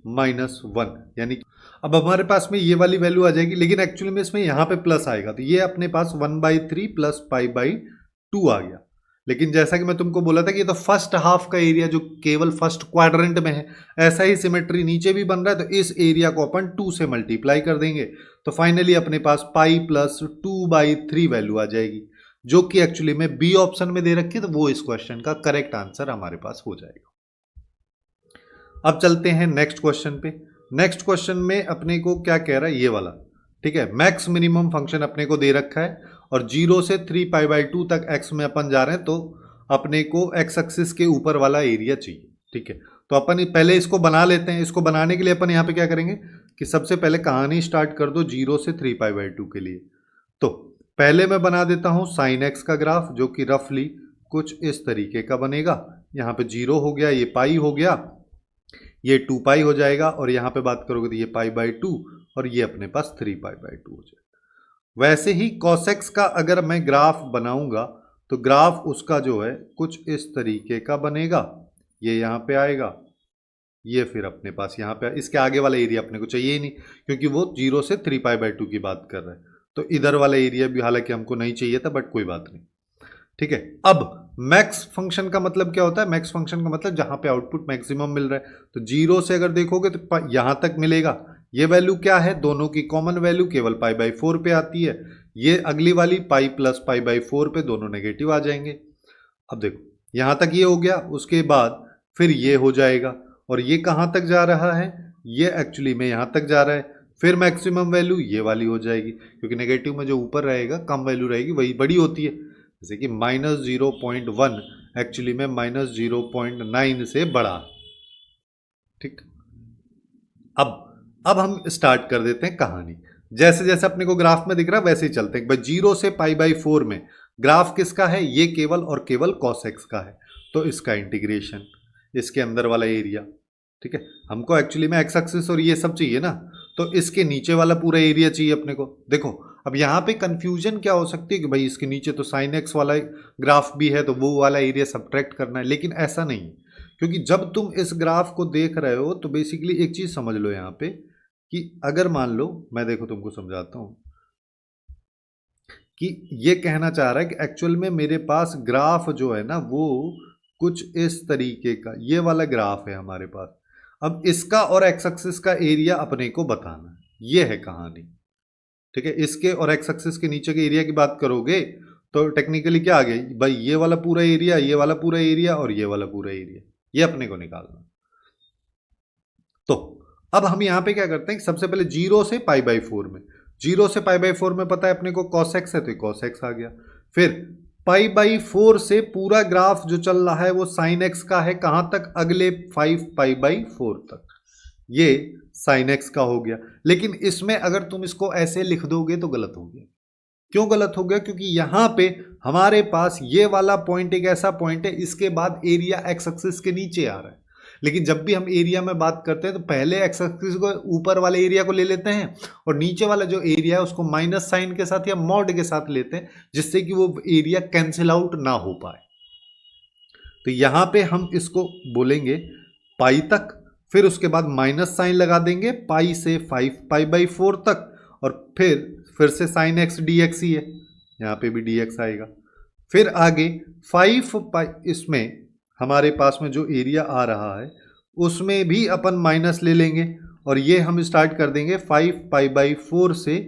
माइनस 1, यानी अब हमारे पास में ये वाली वैल्यू आ जाएगी, लेकिन एक्चुअली में इसमें यहाँ पे प्लस आएगा, तो ये अपने पास 1/3 प्लस π/2 आ गया। लेकिन जैसा कि मैं तुमको बोला था कि ये तो फर्स्ट हाफ का एरिया जो केवल फर्स्ट क्वाड्रेंट में है, ऐसा ही सिमेट्री नीचे भी बन रहा है, तो इस एरिया को अपन 2 से मल्टीप्लाई कर देंगे, तो फाइनली अपने पास पाई प्लस 2/3 वैल्यू आ जाएगी, जो कि एक्चुअली में बी ऑप्शन में दे रखी है, तो वो इस क्वेश्चन का करेक्ट आंसर हमारे पास हो जाएगा। अब चलते हैं नेक्स्ट क्वेश्चन पे। नेक्स्ट क्वेश्चन में अपने को क्या कह रहा है, ये वाला, ठीक है, मैक्स मिनिमम फंक्शन अपने को दे रखा है और 0 से 3π/2 तक x में अपन जा रहे हैं, तो अपने को x एक्सिस के ऊपर वाला एरिया चाहिए। ठीक है, तो अपन पहले इसको बना लेते हैं। इसको बनाने के लिए अपन यहाँ पे क्या करेंगे कि सबसे पहले कहानी स्टार्ट कर दो 0 से 3π/2 के लिए। तो पहले मैं बना देता हूँ sin x का ग्राफ, जो कि रफली कुछ इस तरीके का बनेगा। यहाँ पे 0 हो गया, ये पाई हो गया, ये 2π हो जाएगा, और यहाँ पे बात करोगे तो ये π/2 और ये अपने पास 3π/2 हो जाएगा। वैसे ही cos x का अगर मैं ग्राफ बनाऊंगा तो ग्राफ उसका जो है कुछ इस तरीके का बनेगा। ये यहाँ पे आएगा, ये फिर अपने पास यहाँ पे, इसके आगे वाला एरिया अपने को चाहिए ही नहीं, क्योंकि वो 0 से 3π/2 की बात कर रहा है, तो इधर वाला एरिया भी हालांकि हमको नहीं चाहिए था, बट कोई बात नहीं। ठीक है, अब मैक्स फंक्शन का मतलब क्या होता है? मैक्स फंक्शन का मतलब जहां पे आउटपुट मैक्सिमम मिल रहा है, तो 0 से अगर देखोगे तो यहां तक मिलेगा। ये वैल्यू क्या है? दोनों की कॉमन वैल्यू केवल π/4 पे आती है। ये अगली वाली पाई प्लस π/4 पे दोनों नेगेटिव आ जाएंगे। अब देखो यहां तक ये हो गया, उसके बाद फिर ये हो जाएगा, और ये कहां तक जा रहा है? ये एक्चुअली में यहां तक जा रहा है। फिर मैक्सिमम वैल्यू ये वाली हो जाएगी, क्योंकि नेगेटिव में जो ऊपर रहेगा कम वैल्यू रहेगी वही बड़ी होती है, जैसे कि -0.1 एक्चुअली में -0.9 से बड़ा। ठीक, अब हम स्टार्ट कर देते हैं कहानी। जैसे जैसे अपने को ग्राफ में दिख रहा है वैसे ही चलते हैं। 0 से π/4 में ग्राफ किसका है? ये केवल और केवल cos x का है, तो इसका इंटीग्रेशन, इसके अंदर वाला एरिया। ठीक है, हमको एक्चुअली में x एक्सिस और ये सब चाहिए ना, तो इसके नीचे वाला पूरा एरिया चाहिए अपने को। देखो अब यहाँ पे कंफ्यूजन क्या हो सकती है कि भाई इसके नीचे तो sin x वाला ग्राफ भी है, तो वो वाला एरिया सब्ट्रैक्ट करना है, लेकिन ऐसा नहीं, क्योंकि जब तुम इस ग्राफ को देख रहे हो तो बेसिकली एक चीज समझ लो यहाँ पे कि अगर मान लो, मैं देखो तुमको समझाता हूँ कि ये कहना चाह रहा है कि एक्चुअल में मेरे पास ग्राफ जो है ना वो कुछ इस तरीके का, ये वाला ग्राफ है हमारे पास। अब इसका और एक्स एक्सिस का एरिया अपने को बताना है, ये है कहानी। ठीक है, इसके और एक्स एक्सिस के नीचे के एरिया की बात करोगे तो टेक्निकली क्या आ गया भाई, ये वाला पूरा एरिया, ये वाला पूरा एरिया और ये वाला पूरा एरिया, ये अपने को निकालना। तो अब हम यहां पे क्या करते हैं, सबसे पहले 0 से π/4 में, 0 से π/4 में पता है अपने को cos x है, तो cos x आ गया। फिर π/4 से पूरा ग्राफ जो चल रहा है वो sin x का है, कहां तक? अगले 5π/4 तक, ये sin x का हो गया। लेकिन इसमें अगर तुम इसको ऐसे लिख दोगे तो गलत हो गया। क्यों गलत हो गया? क्योंकि यहां पे हमारे पास ये वाला पॉइंट एक ऐसा पॉइंट है, इसके बाद एरिया एक्स एक्सिस के नीचे आ रहा है। लेकिन जब भी हम एरिया में बात करते हैं तो पहले एक्स एक्सिस को ऊपर वाले एरिया को ले लेते हैं और नीचे वाला जो एरिया है उसको माइनस साइन के साथ या मॉड के साथ लेते हैं, जिससे कि वो एरिया कैंसिल आउट ना हो पाए। तो यहां पे हम इसको बोलेंगे पाई तक, फिर उसके बाद माइनस साइन लगा देंगे पाई से 5π/4 तक, और फिर से साइन एक्स dx ही है, यहाँ पे भी dx आएगा। फिर आगे 5π, इसमें हमारे पास में जो एरिया आ रहा है उसमें भी अपन माइनस ले लेंगे, और ये हम स्टार्ट कर देंगे 5π/4 से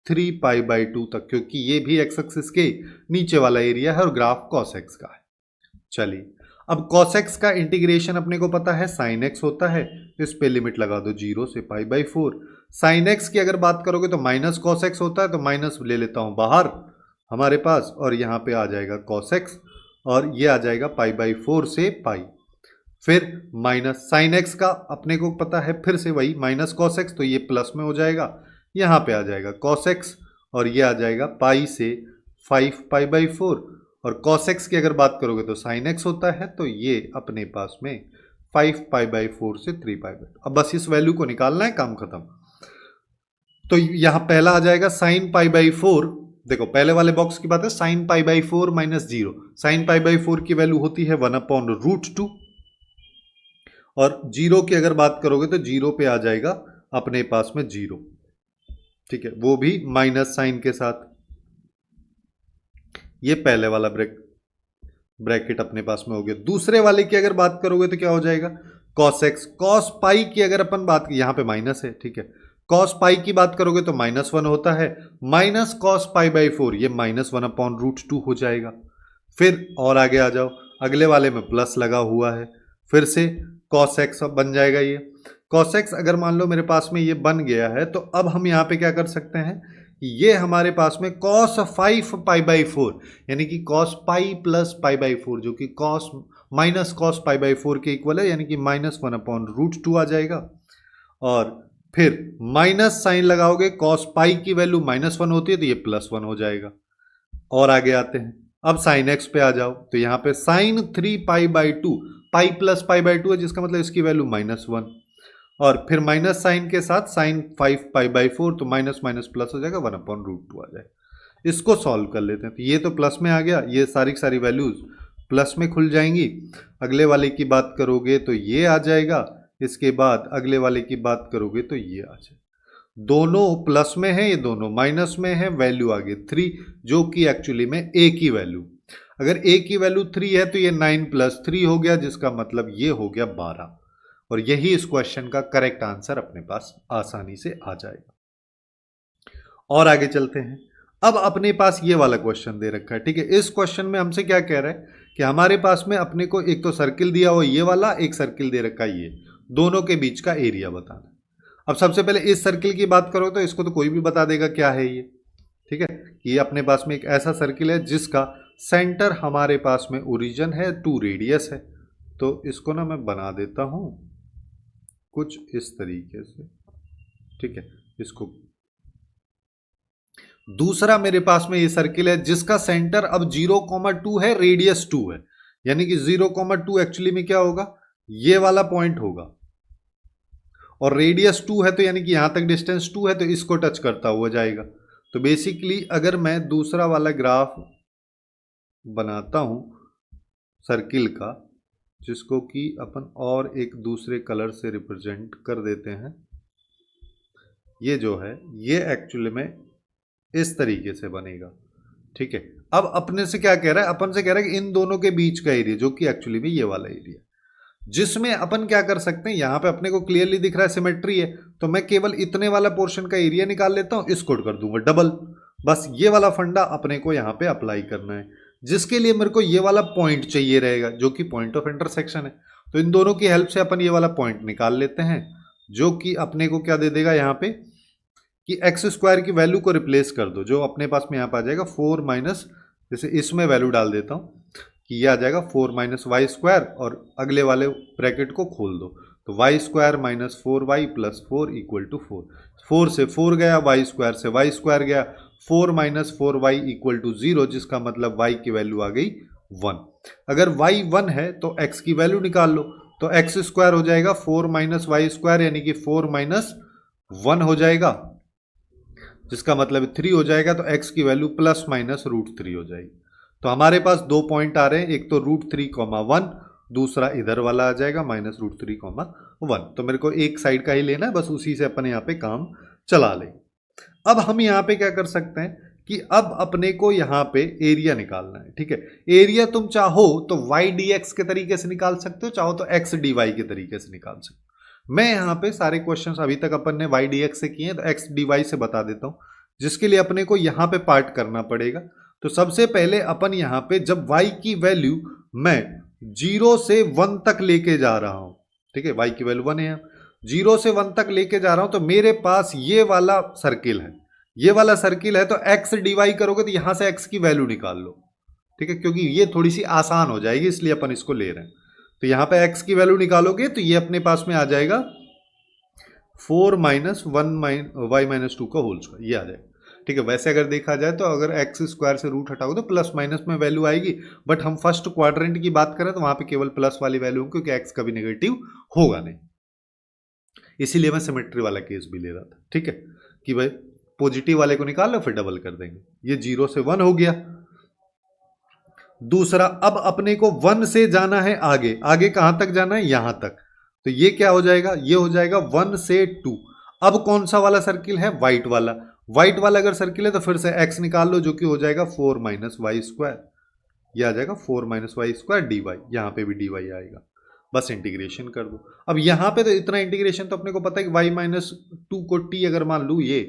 3π/2 तक, क्योंकि ये भी एक्स एक्सिस के नीचे वाला एरिया है और ग्राफ cos x का है। चलिए अब cos x का इंटीग्रेशन अपने को पता है sin x होता है, इस पे लिमिट लगा दो 0 से π/4। sin x की अगर बात करोगे तो माइनस cos x होता है, तो माइनस ले लेता हूं बाहर हमारे पास, और यहाँ पे आ जाएगा cos x और ये आ जाएगा π/4 से π। फिर माइनस साइन एक्स का अपने को पता है फिर से वही माइनस cos x, तो ये प्लस में हो जाएगा, यहाँ पे आ जाएगा cos x और ये आ जाएगा पाई से 5 π/4। और cos x की अगर बात करोगे तो sin x होता है, तो ये अपने पास में 5 π/4 से 3 π/4। अब बस इस वैल्यू को निकालना है, काम खत्म। तो यहाँ पहला आ जाएगा sin π/4, देखो पहले वाले बॉक्स की बात है sin π/4 माइनस 0। sin π/4 की वैल्यू होती है 1/√2 और 0 की अगर बात करोगे तो 0 पे आ जाएगा अपने पास में 0, ठीक है, वो भी माइनस साइन के साथ। ये पहले वाला ब्रैकेट अपने पास में हो गया। दूसरे वाले की अगर बात करोगे तो क्या हो जाएगा cos x। cos पाई की अगर अपन बात, यहां पे माइनस है, ठीक है, cos पाई की बात करोगे तो -1 होता है, माइनस cos π/4 ये -1/√2 हो जाएगा। फिर और आगे आ जाओ, अगले वाले में प्लस लगा हुआ है, फिर से cos x बन जाएगा। ये cos x अगर मान लो मेरे पास में ये बन गया है, तो अब हम यहाँ पे क्या कर सकते हैं, ये हमारे पास में cos 5 π/4 यानी कि cos पाई प्लस π/4 जो कि माइनस cos π/4 के इक्वल है, यानी कि -1/√2 आ जाएगा। और फिर माइनस साइन लगाओगे, cos पाई की वैल्यू -1 होती है, तो ये +1 हो जाएगा। और आगे आते हैं, अब sin x पे आ जाओ, तो यहाँ पे sin 3 π/2, पाई प्लस π/2 है, जिसका मतलब इसकी वैल्यू -1, और फिर माइनस साइन के साथ sin 5 π/4, तो माइनस माइनस प्लस हो जाएगा, 1/√2 आ जाएगा। इसको सॉल्व कर लेते हैं, तो ये तो प्लस में आ गया, ये सारी वैल्यूज प्लस में खुल जाएंगी। अगले वाले की बात करोगे तो ये आ जाएगा, इसके बाद अगले वाले की बात करोगे तो ये आ जाएगा। दोनों प्लस में है, ये दोनों माइनस में है, वैल्यू आ गई 3, जो कि एक्चुअली में a की वैल्यू, अगर a की वैल्यू 3 है तो ये 9 + 3 हो गया, जिसका मतलब ये हो गया 12। और यही इस क्वेश्चन का करेक्ट आंसर अपने पास आसानी से आ जाएगा। और आगे चलते हैं, अब अपने पास ये वाला क्वेश्चन दे रखा है, ठीक है। इस क्वेश्चन में हमसे क्या कह रहा है कि हमारे पास में अपने को एक तो सर्किल दिया हुआ ये वाला, एक सर्किल दे रखा है ये, दोनों के बीच का एरिया बताना है। अब सबसे पहले इस सर्किल की बात करो तो इसको तो कोई भी बता देगा क्या है ये, ठीक है। ये अपने पास में एक ऐसा सर्किल है जिसका सेंटर हमारे पास में ओरिजिन है, 2 रेडियस है। तो इसको ना मैं बना देता हूं कुछ इस तरीके से, ठीक है। इसको दूसरा मेरे पास में ये सर्किल है जिसका सेंटर अब 0,2 है, रेडियस 2 है, यानी कि 0,2 एक्चुअली में क्या होगा, ये वाला पॉइंट होगा, और रेडियस 2 है, तो यानी कि यहां तक डिस्टेंस 2 है, तो इसको टच करता हुआ जाएगा। तो बेसिकली अगर मैं दूसरा वाला ग्राफ बनाता हूं सर्किल का, जिसको कि अपन और एक दूसरे कलर से रिप्रेजेंट कर देते हैं, ये जो है ये एक्चुअली में इस तरीके से बनेगा, ठीक है। अब अपने से क्या कह रहा है, अपन से कह रहा है कि इन दोनों के बीच का एरिया, जो कि एक्चुअली में ये वाला एरिया, जिसमें अपन क्या कर सकते हैं, यहां पे अपने को क्लियरली दिख रहा है सिमेट्री है, तो मैं केवल इतने वाला पोर्शन का एरिया निकाल लेता हूं, इसको कर दूंगा डबल। बस ये वाला फंडा अपने को यहां पे अप्लाई करना है, जिसके लिए मेरे को ये वाला पॉइंट चाहिए रहेगा, जो कि पॉइंट ऑफ इंटरसेक्शन है। तो इन दोनों की हेल्प से अपन ये वाला पॉइंट निकाल लेते हैं, जो कि अपने को क्या दे देगा यहाँ पे कि x² की वैल्यू को रिप्लेस कर दो, जो अपने पास में यहाँ पे आ जाएगा 4 माइनस, जैसे इसमें वैल्यू डाल देता हूँ कि ये आ जाएगा 4 - y², और अगले वाले ब्रैकेट को खोल दो, तो y² - 4y + 4 = 4। 4 से 4 गया, y² से y² गया, 4 - 4y = 0, जिसका मतलब y की वैल्यू आ गई 1। अगर y 1 है तो x की वैल्यू निकाल लो, तो x² हो जाएगा 4 - y², यानी कि 4 - 1 हो जाएगा, जिसका मतलब 3 हो जाएगा, तो x की वैल्यू ±√3 हो जाएगी। तो हमारे पास 2 पॉइंट आ रहे हैं, एक तो √3,1, दूसरा इधर वाला आ जाएगा -√3,1। तो मेरे को एक साइड का ही लेना है, बस उसी से अपन यहाँ पे काम चला लें। अब हम यहाँ पे क्या कर सकते हैं कि अब अपने को यहाँ पे एरिया निकालना है, ठीक है। एरिया तुम चाहो तो y dx के तरीके से निकाल सकते हो, चाहो तो x dy के तरीके से निकाल सकते हो। मैं यहाँ पे सारे क्वेश्चंस अभी तक अपन ने y dx से किए हैं, तो x dy से बता देता हूँ, जिसके लिए अपने को यहाँ पे पार्ट करना पड़ेगा। तो सबसे पहले अपन यहाँ पे जब y की वैल्यू मैं 0 से 1 तक लेके जा रहा हूं, ठीक है, y की वैल्यू 1 है, 0 से 1 तक लेके जा रहा हूं, तो मेरे पास ये वाला सर्किल है, ये वाला सर्किल है, तो x डिवाइड करोगे तो यहां से x की वैल्यू निकाल लो, ठीक है, क्योंकि ये थोड़ी सी आसान हो जाएगी इसलिए अपन इसको ले रहे हैं। तो यहां पे x की वैल्यू निकालोगे तो ये अपने पास में आ जाएगा 4 माइनस 1 वाई माइनस 2 का होल स्क्वायर, ये आ जाएगा, ठीक है। वैसे अगर देखा जाए तो अगर एक्स स्क्वायर से रूट हटाओगे तो प्लस माइनस में वैल्यू आएगी, बट हम फर्स्ट क्वाड्रेंट की बात करें तो वहां पे केवल प्लस वाली वैल्यू होगी, क्योंकि एक्स कभी नेगेटिव होगा नहीं, इसीलिए मैं सिमेट्री वाला केस भी ले रहा था, ठीक है, कि भाई पॉजिटिव वाले को निकाल लो फिर डबल कर देंगे। ये 0 से 1 हो गया। दूसरा, अब अपने को 1 से जाना है आगे, आगे कहां तक जाना है, यहां तक, तो ये क्या हो जाएगा, ये हो जाएगा 1 से 2। अब कौन सा वाला सर्किल है, व्हाइट वाला, व्हाइट वाला अगर सर्किल है तो फिर से x निकाल लो, जो कि हो जाएगा 4 माइनस वाई स्क्वायर, यह आ जाएगा 4 minus y square d y, यहां पर भी डी वाई आएगा, बस इंटीग्रेशन कर दो। अब यहां पे तो इतना इंटीग्रेशन तो अपने को पता है कि y माइनस 2 को t अगर मान लू ये,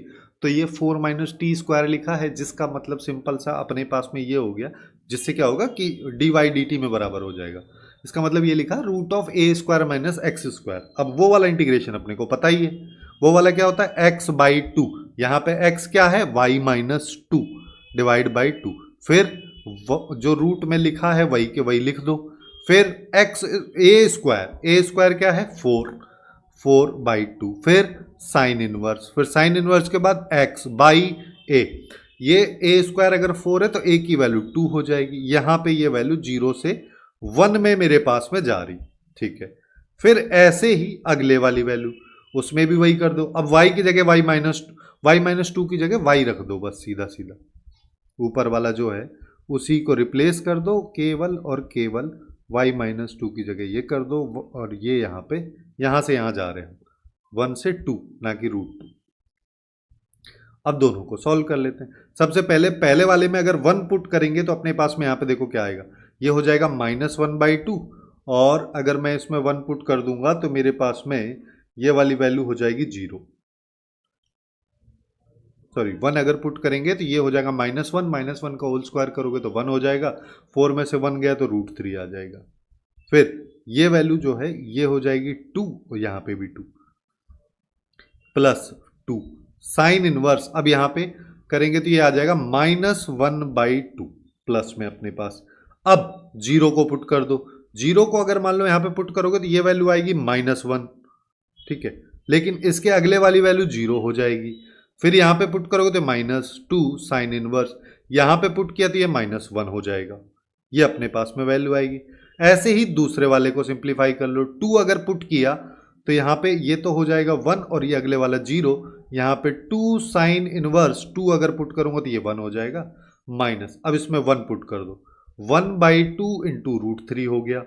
तो ये 4 माइनस टी स्क्वायर लिखा है, जिसका मतलब सिंपल सा अपने पास में ये हो गया, जिससे क्या होगा कि डी वाई डी टी में बराबर हो जाएगा। इसका मतलब ये लिखा root of a square minus x square. अब वो वाला इंटीग्रेशन अपने को पता ही है, वो वाला क्या होता है, एक्स बाई 2, यहाँ पे एक्स क्या है, वाई माइनस 2 डिवाइड बाई 2, फिर जो रूट में लिखा है वही के वही लिख दो, फिर एक्स ए स्क्वायर क्या है 4 बाई 2, फिर साइन इनवर्स, फिर साइन इनवर्स के बाद x बाई ए, ये ए स्क्वायर अगर 4 है तो a की वैल्यू 2 हो जाएगी, यहां पे ये वैल्यू 0 से 1 में मेरे पास में जा रही, ठीक है। फिर ऐसे ही अगले वाली वैल्यू, उसमें भी वही कर दो। अब y की जगह y माइनस 2 की जगह y रख दो, बस सीधा सीधा ऊपर वाला जो है उसी को रिप्लेस कर दो, केवल और केवल y माइनस 2 की जगह ये कर दो, और ये यहां से यहां जा रहे हैं 1 से 2, ना कि रूट 2। अब दोनों को सॉल्व कर लेते हैं। सबसे पहले वाले में अगर 1 पुट करेंगे तो अपने पास में यहाँ पे देखो क्या आएगा, ये हो जाएगा माइनस 1/2, और अगर मैं इसमें 1 पुट कर दूंगा तो मेरे पास में ये वाली वैल्यू हो जाएगी 0, सॉरी 1 अगर पुट करेंगे तो ये हो जाएगा -1 का होल स्क्वायर करोगे तो 1 हो जाएगा, 4 में से 1 गया तो √3 आ जाएगा। फिर ये वैल्यू जो है ये हो जाएगी 2, और यहाँ पे भी 2 प्लस 2 साइन इनवर्स, अब यहां पे करेंगे तो ये आ जाएगा -1/2 प्लस में अपने पास। अब 0 को पुट कर दो, 0 को अगर मान लो यहां पे पुट करोगे तो ये वैल्यू आएगी -1, ठीक है, लेकिन इसके अगले वाली वैल्यू 0 हो जाएगी। फिर यहां पे पुट करोगे तो -2 साइन इनवर्स, यहां पे पुट किया तो ये -1 हो जाएगा, ये अपने पास में वैल्यू आएगी। ऐसे ही दूसरे वाले को सिंप्लीफाई कर लो, 2 अगर पुट किया तो यहाँ पे ये तो हो जाएगा 1, और ये अगले वाला 0, यहाँ पे 2 साइन इनवर्स 2 अगर पुट करूंगा तो ये 1 हो जाएगा माइनस, अब इसमें 1 पुट कर दो, 1/2 इंटू √3 हो गया,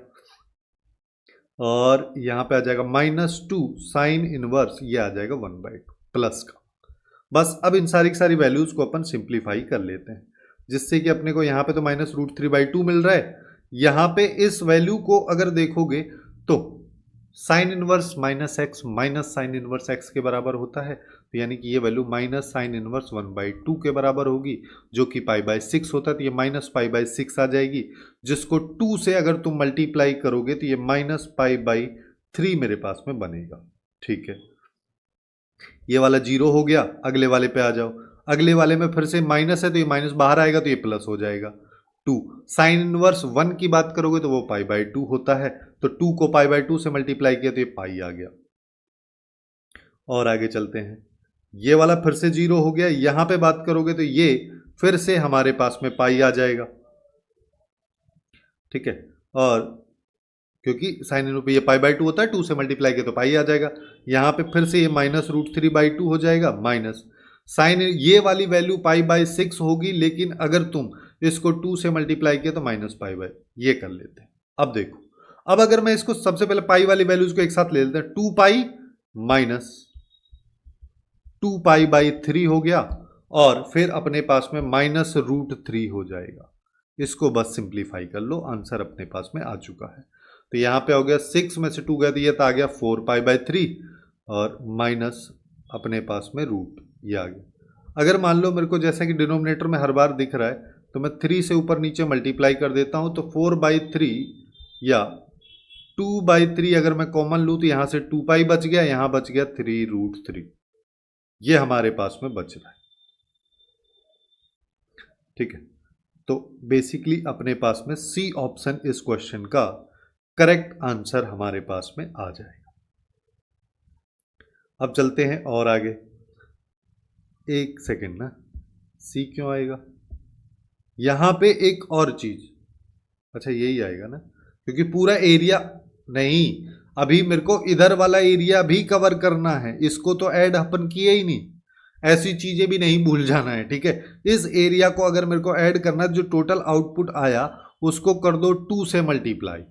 और यहाँ पे आ जाएगा -2 साइन इनवर्स, ये आ जाएगा 1/2 प्लस का। बस अब इन सारी की सारी वैल्यूज को अपन सिंप्लीफाई कर लेते हैं, जिससे कि अपने को यहाँ पे तो -√3/2 मिल रहा है, यहाँ पे इस वैल्यू को अगर देखोगे तो sine inverse -x minus sine inverse x के बराबर होता है, तो यानी कि ये वैल्यू माइनस साइन इनवर्स 1/2 के बराबर होगी, जो कि π/6 होता है, तो ये -π/6 आ जाएगी, जिसको 2 से अगर तुम मल्टीप्लाई करोगे तो ये -π/3 मेरे पास में बनेगा, ठीक है। ये वाला 0 हो गया, अगले वाले पे आ जाओ, अगले वाले में फिर से माइनस है तो ये माइनस बाहर आएगा तो ये प्लस हो जाएगा, 2 साइन इनवर्स 1 की बात करोगे तो वो π/2 होता है, तो 2 को π/2 से मल्टीप्लाई किया तो ये पाई आ गया। और आगे चलते हैं, ये वाला फिर से 0 हो गया, यहां पे बात करोगे तो ये फिर से हमारे पास में पाई आ जाएगा, ठीक है, और क्योंकि साइन इनवर्स ये π/2 होता है, 2 से मल्टीप्लाई किया तो पाई आ जाएगा, यहां पे फिर से ये -√3/2 हो जाएगा, माइनस साइन, ये वाली वैल्यू π/6 होगी, लेकिन अगर तुम इसको 2 से मल्टीप्लाई किया तो -π/, ये कर लेते हैं। अब देखो, अब अगर मैं इसको सबसे पहले पाई वाली वैल्यूज को एक साथ ले लेते हैं, 2π माइनस 2π/3 हो गया, और फिर अपने पास में -√3 हो जाएगा, इसको बस सिंप्लीफाई कर लो, आंसर अपने पास में आ चुका है। तो यहां पे हो गया 6 में से 2 गया तो ये आ गया 4π/3, और माइनस अपने पास में रूट ये आ गया। अगर मान लो मेरे को जैसा कि डिनोमिनेटर में हर बार दिख रहा है, तो मैं 3 से ऊपर नीचे मल्टीप्लाई कर देता हूं, तो 4/3 या 2/3 अगर मैं कॉमन लूँ तो यहाँ से 2 पाई बच गया, यहाँ बच गया 3√3, ये हमारे पास में बच रहा है। ठीक है, तो बेसिकली अपने पास में सी ऑप्शन इस क्वेश्चन का करेक्ट आंसर हमारे पास में आ जाएगा। अब चलते हैं और आगे। एक सेकेंड ना, सी क्यों आएगा यहां पे? एक और चीज, अच्छा यही आएगा ना, क्योंकि पूरा एरिया नहीं, अभी मेरे को इधर वाला एरिया भी कवर करना है, इसको तो ऐड अपन किए ही नहीं, ऐसी चीजें भी नहीं भूल जाना है। ठीक है, इस एरिया को अगर मेरे को ऐड करना है, जो टोटल आउटपुट आया उसको कर दो 2 से मल्टीप्लाई।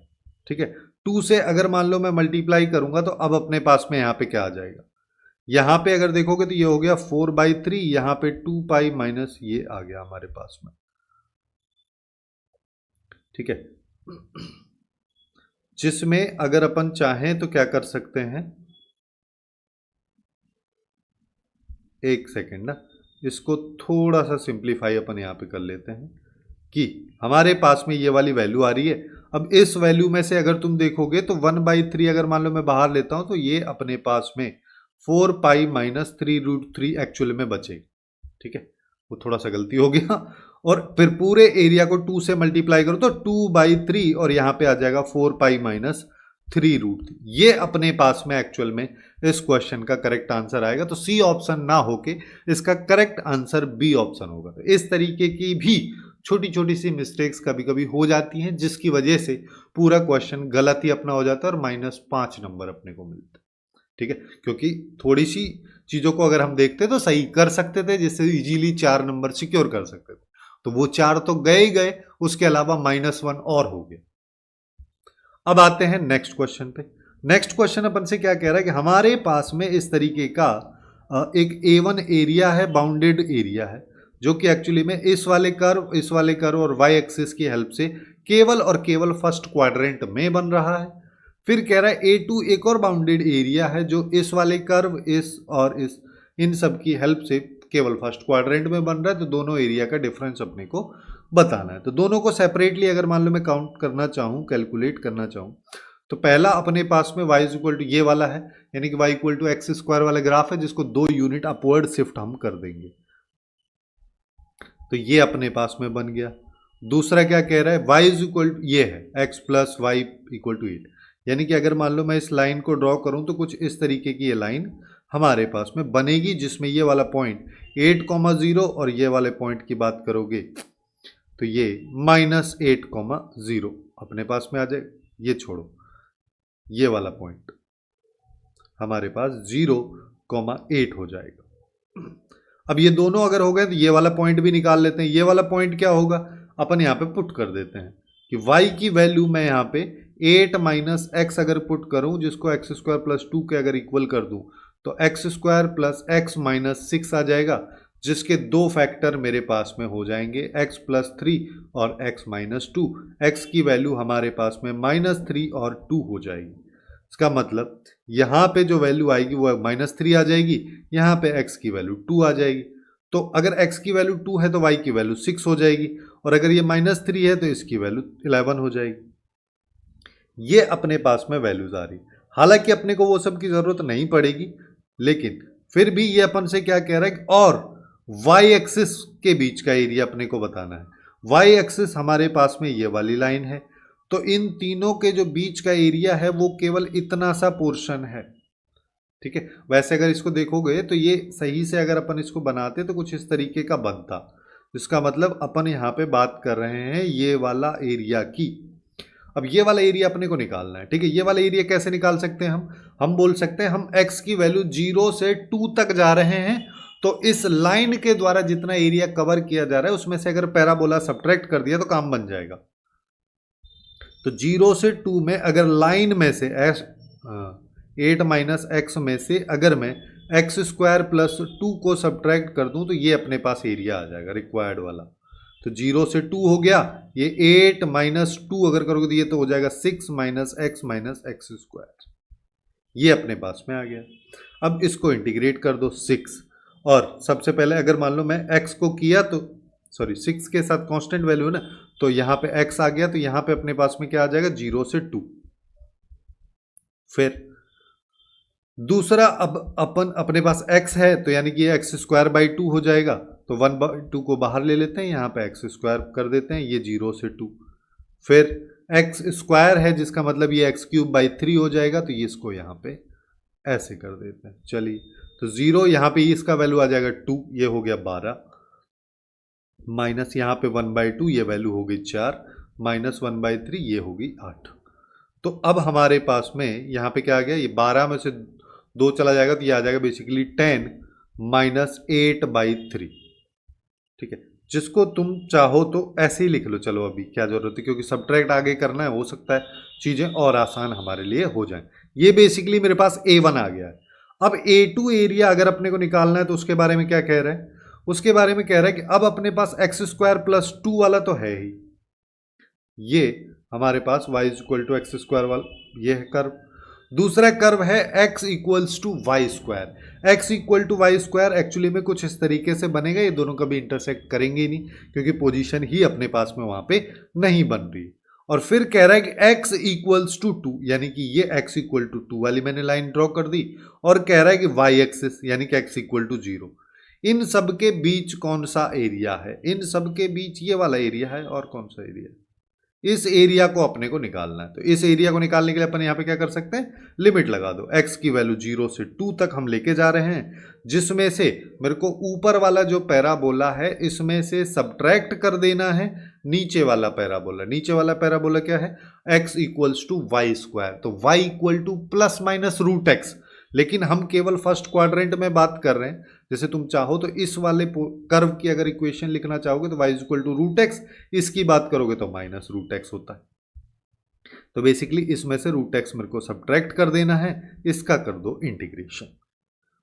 ठीक है, 2 से अगर मान लो मैं मल्टीप्लाई करूंगा तो अब अपने पास में यहां पे क्या आ जाएगा? यहां पे अगर देखोगे तो ये हो गया 4/3, यहां पे 2 पाई माइनस ये आ गया हमारे पास में। ठीक है, जिसमें अगर अपन चाहें तो क्या कर सकते हैं, एक सेकेंड ना, इसको थोड़ा सा सिंप्लीफाई अपन यहां पे कर लेते हैं कि हमारे पास में ये वाली वैल्यू आ रही है। अब इस वैल्यू में से अगर तुम देखोगे तो 1/3 अगर मान लो मैं बाहर लेता हूं तो ये अपने पास में 4 पाई माइनस 3√3 एक्चुअल में बचेगी। ठीक है, वो थोड़ा सा गलती हो गया, और फिर पूरे एरिया को 2 से मल्टीप्लाई करो तो 2/3 और यहां पे आ जाएगा 4 पाई माइनस 3√3। ये अपने पास में एक्चुअल में इस क्वेश्चन का करेक्ट आंसर आएगा। तो सी ऑप्शन ना होके इसका करेक्ट आंसर बी ऑप्शन होगा। तो इस तरीके की भी छोटी छोटी सी मिस्टेक्स कभी कभी हो जाती हैं, जिसकी वजह से पूरा क्वेश्चन गलत ही अपना हो जाता है और -5 नंबर अपने को मिलता है। ठीक है, क्योंकि थोड़ी सी चीजों को अगर हम देखते तो सही कर सकते थे, जिससे इजीली 4 नंबर सिक्योर कर सकते थे, तो वो 4 तो गए ही गए, उसके अलावा -1 और हो गया। अब आते हैं नेक्स्ट क्वेश्चन पे। नेक्स्ट क्वेश्चन अपन से क्या कह रहा है कि हमारे पास में इस तरीके का एक A1 एरिया है, बाउंडेड एरिया है, जो कि एक्चुअली में इस वाले कर्व और वाई एक्सिस की हेल्प से केवल और केवल फर्स्ट क्वाड्रेंट में बन रहा है। फिर कह रहा है A2 एक और बाउंडेड एरिया है, जो इस वाले कर्व, इस और इस, इन सब की हेल्प से केवल फर्स्ट क्वाड्रेंट में बन रहा है। तो दोनों एरिया का डिफरेंस अपने को बताना है। तो दोनों को सेपरेटली अगर मान लो मैं काउंट करना चाहूँ, कैलकुलेट करना चाहूँ, तो पहला अपने पास में y इक्वल टू ये वाला है, यानी कि y इक्वल टू x² वाला ग्राफ है, जिसको 2 यूनिट अपवर्ड शिफ्ट हम कर देंगे, तो ये अपने पास में बन गया। दूसरा क्या कह रहा है, y इक्वल टू ये है x plus y equal to 8, यानी कि अगर मान लो मैं इस लाइन को ड्रॉ करूं तो कुछ इस तरीके की ये लाइन हमारे पास में बनेगी, जिसमें ये वाला पॉइंट 8,0 और ये वाले पॉइंट की बात करोगे तो ये -8,0 अपने पास में आ जाए। ये छोड़ो, ये वाला पॉइंट हमारे पास 0,8 हो जाएगा। अब ये दोनों अगर हो गए तो ये वाला पॉइंट भी निकाल लेते हैं। ये वाला पॉइंट क्या होगा, अपन यहाँ पे पुट कर देते हैं कि y की वैल्यू मैं यहाँ पे 8 माइनस एक्स अगर पुट करूं, जिसको x² + 2 के अगर इक्वल कर दूं तो x² + x - 6 आ जाएगा, जिसके 2 फैक्टर मेरे पास में हो जाएंगे x + 3 और x - 2। x की वैल्यू हमारे पास में -3 और 2 हो जाएगी। इसका मतलब यहाँ पे जो वैल्यू आएगी वो -3 आ जाएगी, यहाँ पे x की वैल्यू 2 आ जाएगी। तो अगर x की वैल्यू 2 है तो y की वैल्यू 6 हो जाएगी, और अगर ये -3 है तो इसकी वैल्यू 11 हो जाएगी। ये अपने पास में वैल्यूज आ रही। हालांकि अपने को वो सब की जरूरत नहीं पड़ेगी, लेकिन फिर भी ये अपन से क्या कह रहा है, और वाई एक्सिस के बीच का एरिया अपने को बताना है। वाई एक्सिस हमारे पास में ये वाली लाइन है, तो इन तीनों के जो बीच का एरिया है वो केवल इतना सा पोर्शन है। ठीक है, वैसे अगर इसको देखोगे तो ये सही से अगर अपन इसको बनाते तो कुछ इस तरीके का बनता। इसका मतलब अपन यहाँ पे बात कर रहे हैं ये वाला एरिया की। अब ये वाला एरिया अपने को निकालना है। ठीक है, ये वाला एरिया कैसे निकाल सकते हैं हम बोल सकते हैं हम x की वैल्यू 0 से 2 तक जा रहे हैं, तो इस लाइन के द्वारा जितना एरिया कवर किया जा रहा है उसमें से अगर पैराबोला सब्ट्रैक्ट कर दिया तो काम बन जाएगा। तो 0 से 2 में अगर लाइन में से 8 माइनस एक्स में से अगर मैं x² + 2 को सब्ट्रैक्ट कर दूं तो ये अपने पास एरिया आ जाएगा रिक्वायर्ड वाला। तो 0 से 2 हो गया, ये 8 माइनस 2 अगर करोगे तो ये तो हो जाएगा 6 - x -x²। ये अपने पास में आ गया। अब इसको इंटीग्रेट कर दो 6, और सबसे पहले अगर मान लो मैं x को किया तो सॉरी 6 के साथ कांस्टेंट वैल्यू है ना, तो यहाँ पे x आ गया, तो यहाँ पे अपने पास में क्या आ जाएगा 0 से 2। फिर दूसरा, अब अपन अपने पास x है तो यानी कि ये x²/2 हो जाएगा, तो 1/2 को बाहर ले लेते हैं, यहाँ पे x² कर देते हैं, ये 0 से 2। फिर x² है जिसका मतलब ये x³/3 हो जाएगा, तो ये इसको यहाँ पे ऐसे कर देते हैं। चलिए, तो 0 यहाँ पे इसका वैल्यू आ जाएगा 2, ये हो गया 12, माइनस यहाँ पे 1/2 ये वैल्यू हो गई 4, माइनस 1/3 ये हो गई 8। तो अब हमारे पास में यहाँ पे क्या आ गया, ये 12 में से 2 चला जाएगा, तो ये आ जाएगा बेसिकली 10 माइनस 8/3। ठीक है, जिसको तुम चाहो तो ऐसे ही लिख लो, चलो अभी क्या जरूरत है, क्योंकि सब्ट्रैक्ट आगे करना है, हो सकता है चीज़ें और आसान हमारे लिए हो जाएं। ये बेसिकली मेरे पास A1 आ गया है। अब A2 एरिया अगर अपने को निकालना है तो उसके बारे में क्या कह रहा है, उसके बारे में कह रहा है कि अब अपने पास x² + 2 वाला तो है ही, ये हमारे पास y = x² वाला ये है कर्व। दूसरा कर्व है x = y²। x = y² actually में कुछ इस तरीके से बनेगा, ये दोनों कभी इंटरसेक्ट करेंगे ही नहीं, क्योंकि पोजीशन ही अपने पास में वहां पे नहीं बन रही। और फिर कह रहा है कि x = 2, यानी कि ये x = 2 वाली मैंने लाइन ड्रॉ कर दी, और कह रहा है कि y एक्सिस यानी कि x = 0। इन सब के बीच कौन सा एरिया है, इन सब के बीच ये वाला एरिया है, और कौन सा एरिया है, इस एरिया को अपने को निकालना है। तो इस एरिया को निकालने के लिए अपन यहाँ पे क्या कर सकते हैं, लिमिट लगा दो। x की वैल्यू 0 से 2 तक हम लेके जा रहे हैं, जिसमें से मेरे को ऊपर वाला जो पैराबोला है इसमें से सब्ट्रैक्ट कर देना है नीचे वाला पैराबोला। नीचे वाला पैराबोला क्या है, x = y², तो y = ±√x, लेकिन हम केवल फर्स्ट क्वाड्रेंट में बात कर रहे हैं। जैसे तुम चाहो तो इस वाले कर्व की अगर इक्वेशन लिखना चाहोगे तो y = √x, इसकी बात करोगे तो -√x होता है। तो बेसिकली इसमें से √x मेरे को सब्ट्रैक्ट कर देना है, इसका कर दो इंटीग्रेशन।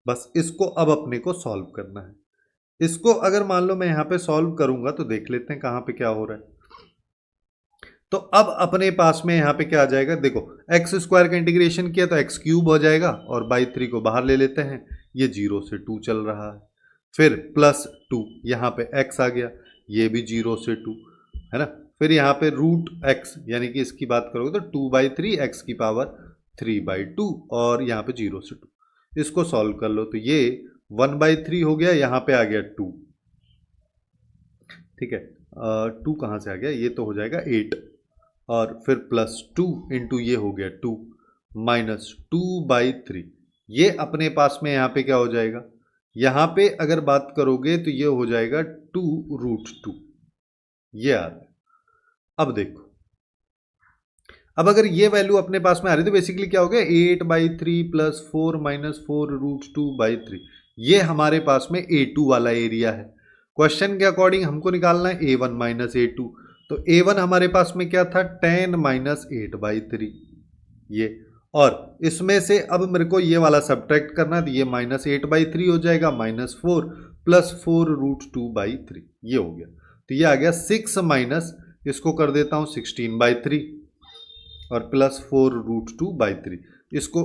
बस इसको अब अपने को सॉल्व करना है। इसको अगर मान लो मैं यहाँ पे सॉल्व करूंगा तो देख लेते हैं कहाँ पे क्या हो रहा है। तो अब अपने पास में यहाँ पे क्या आ जाएगा, देखो x² का इंटीग्रेशन किया तो x³ हो जाएगा, और /3 को बाहर ले लेते हैं, ये 0 से 2 चल रहा है। फिर +2 यहाँ पे x आ गया, ये भी 0 से 2 है ना। फिर यहाँ पे √x यानी कि इसकी बात करोगे तो 2/3 x⁻³ और यहाँ पे 0 से 2, इसको सॉल्व कर लो तो ये 1/3 हो गया, यहाँ पे आ गया 2। ठीक है, 2 कहाँ से आ गया, ये तो हो जाएगा 8, और फिर +2 इंटू ये हो गया 2 माइनस 2/3, ये अपने पास में यहाँ पे क्या हो जाएगा, यहाँ पे अगर बात करोगे तो ये हो जाएगा 2√2, ये आ रहा है। अब देखो, अब अगर ये वैल्यू अपने पास में आ रही है तो बेसिकली क्या हो गया, 8/3 + 4 - 4√2/3, ये हमारे पास में A2 वाला एरिया है। क्वेश्चन के अकॉर्डिंग हमको निकालना है A1 - A2, तो A1 हमारे पास में क्या था, 10 - 8/3 ये, और इसमें से अब मेरे को ये वाला सब्ट्रैक्ट करना है, तो ये -8/3 हो जाएगा, -4 + 4√2/3 ये हो गया। तो ये आ गया 6 माइनस, इसको कर देता हूँ 16/3 और +4√2/3, इसको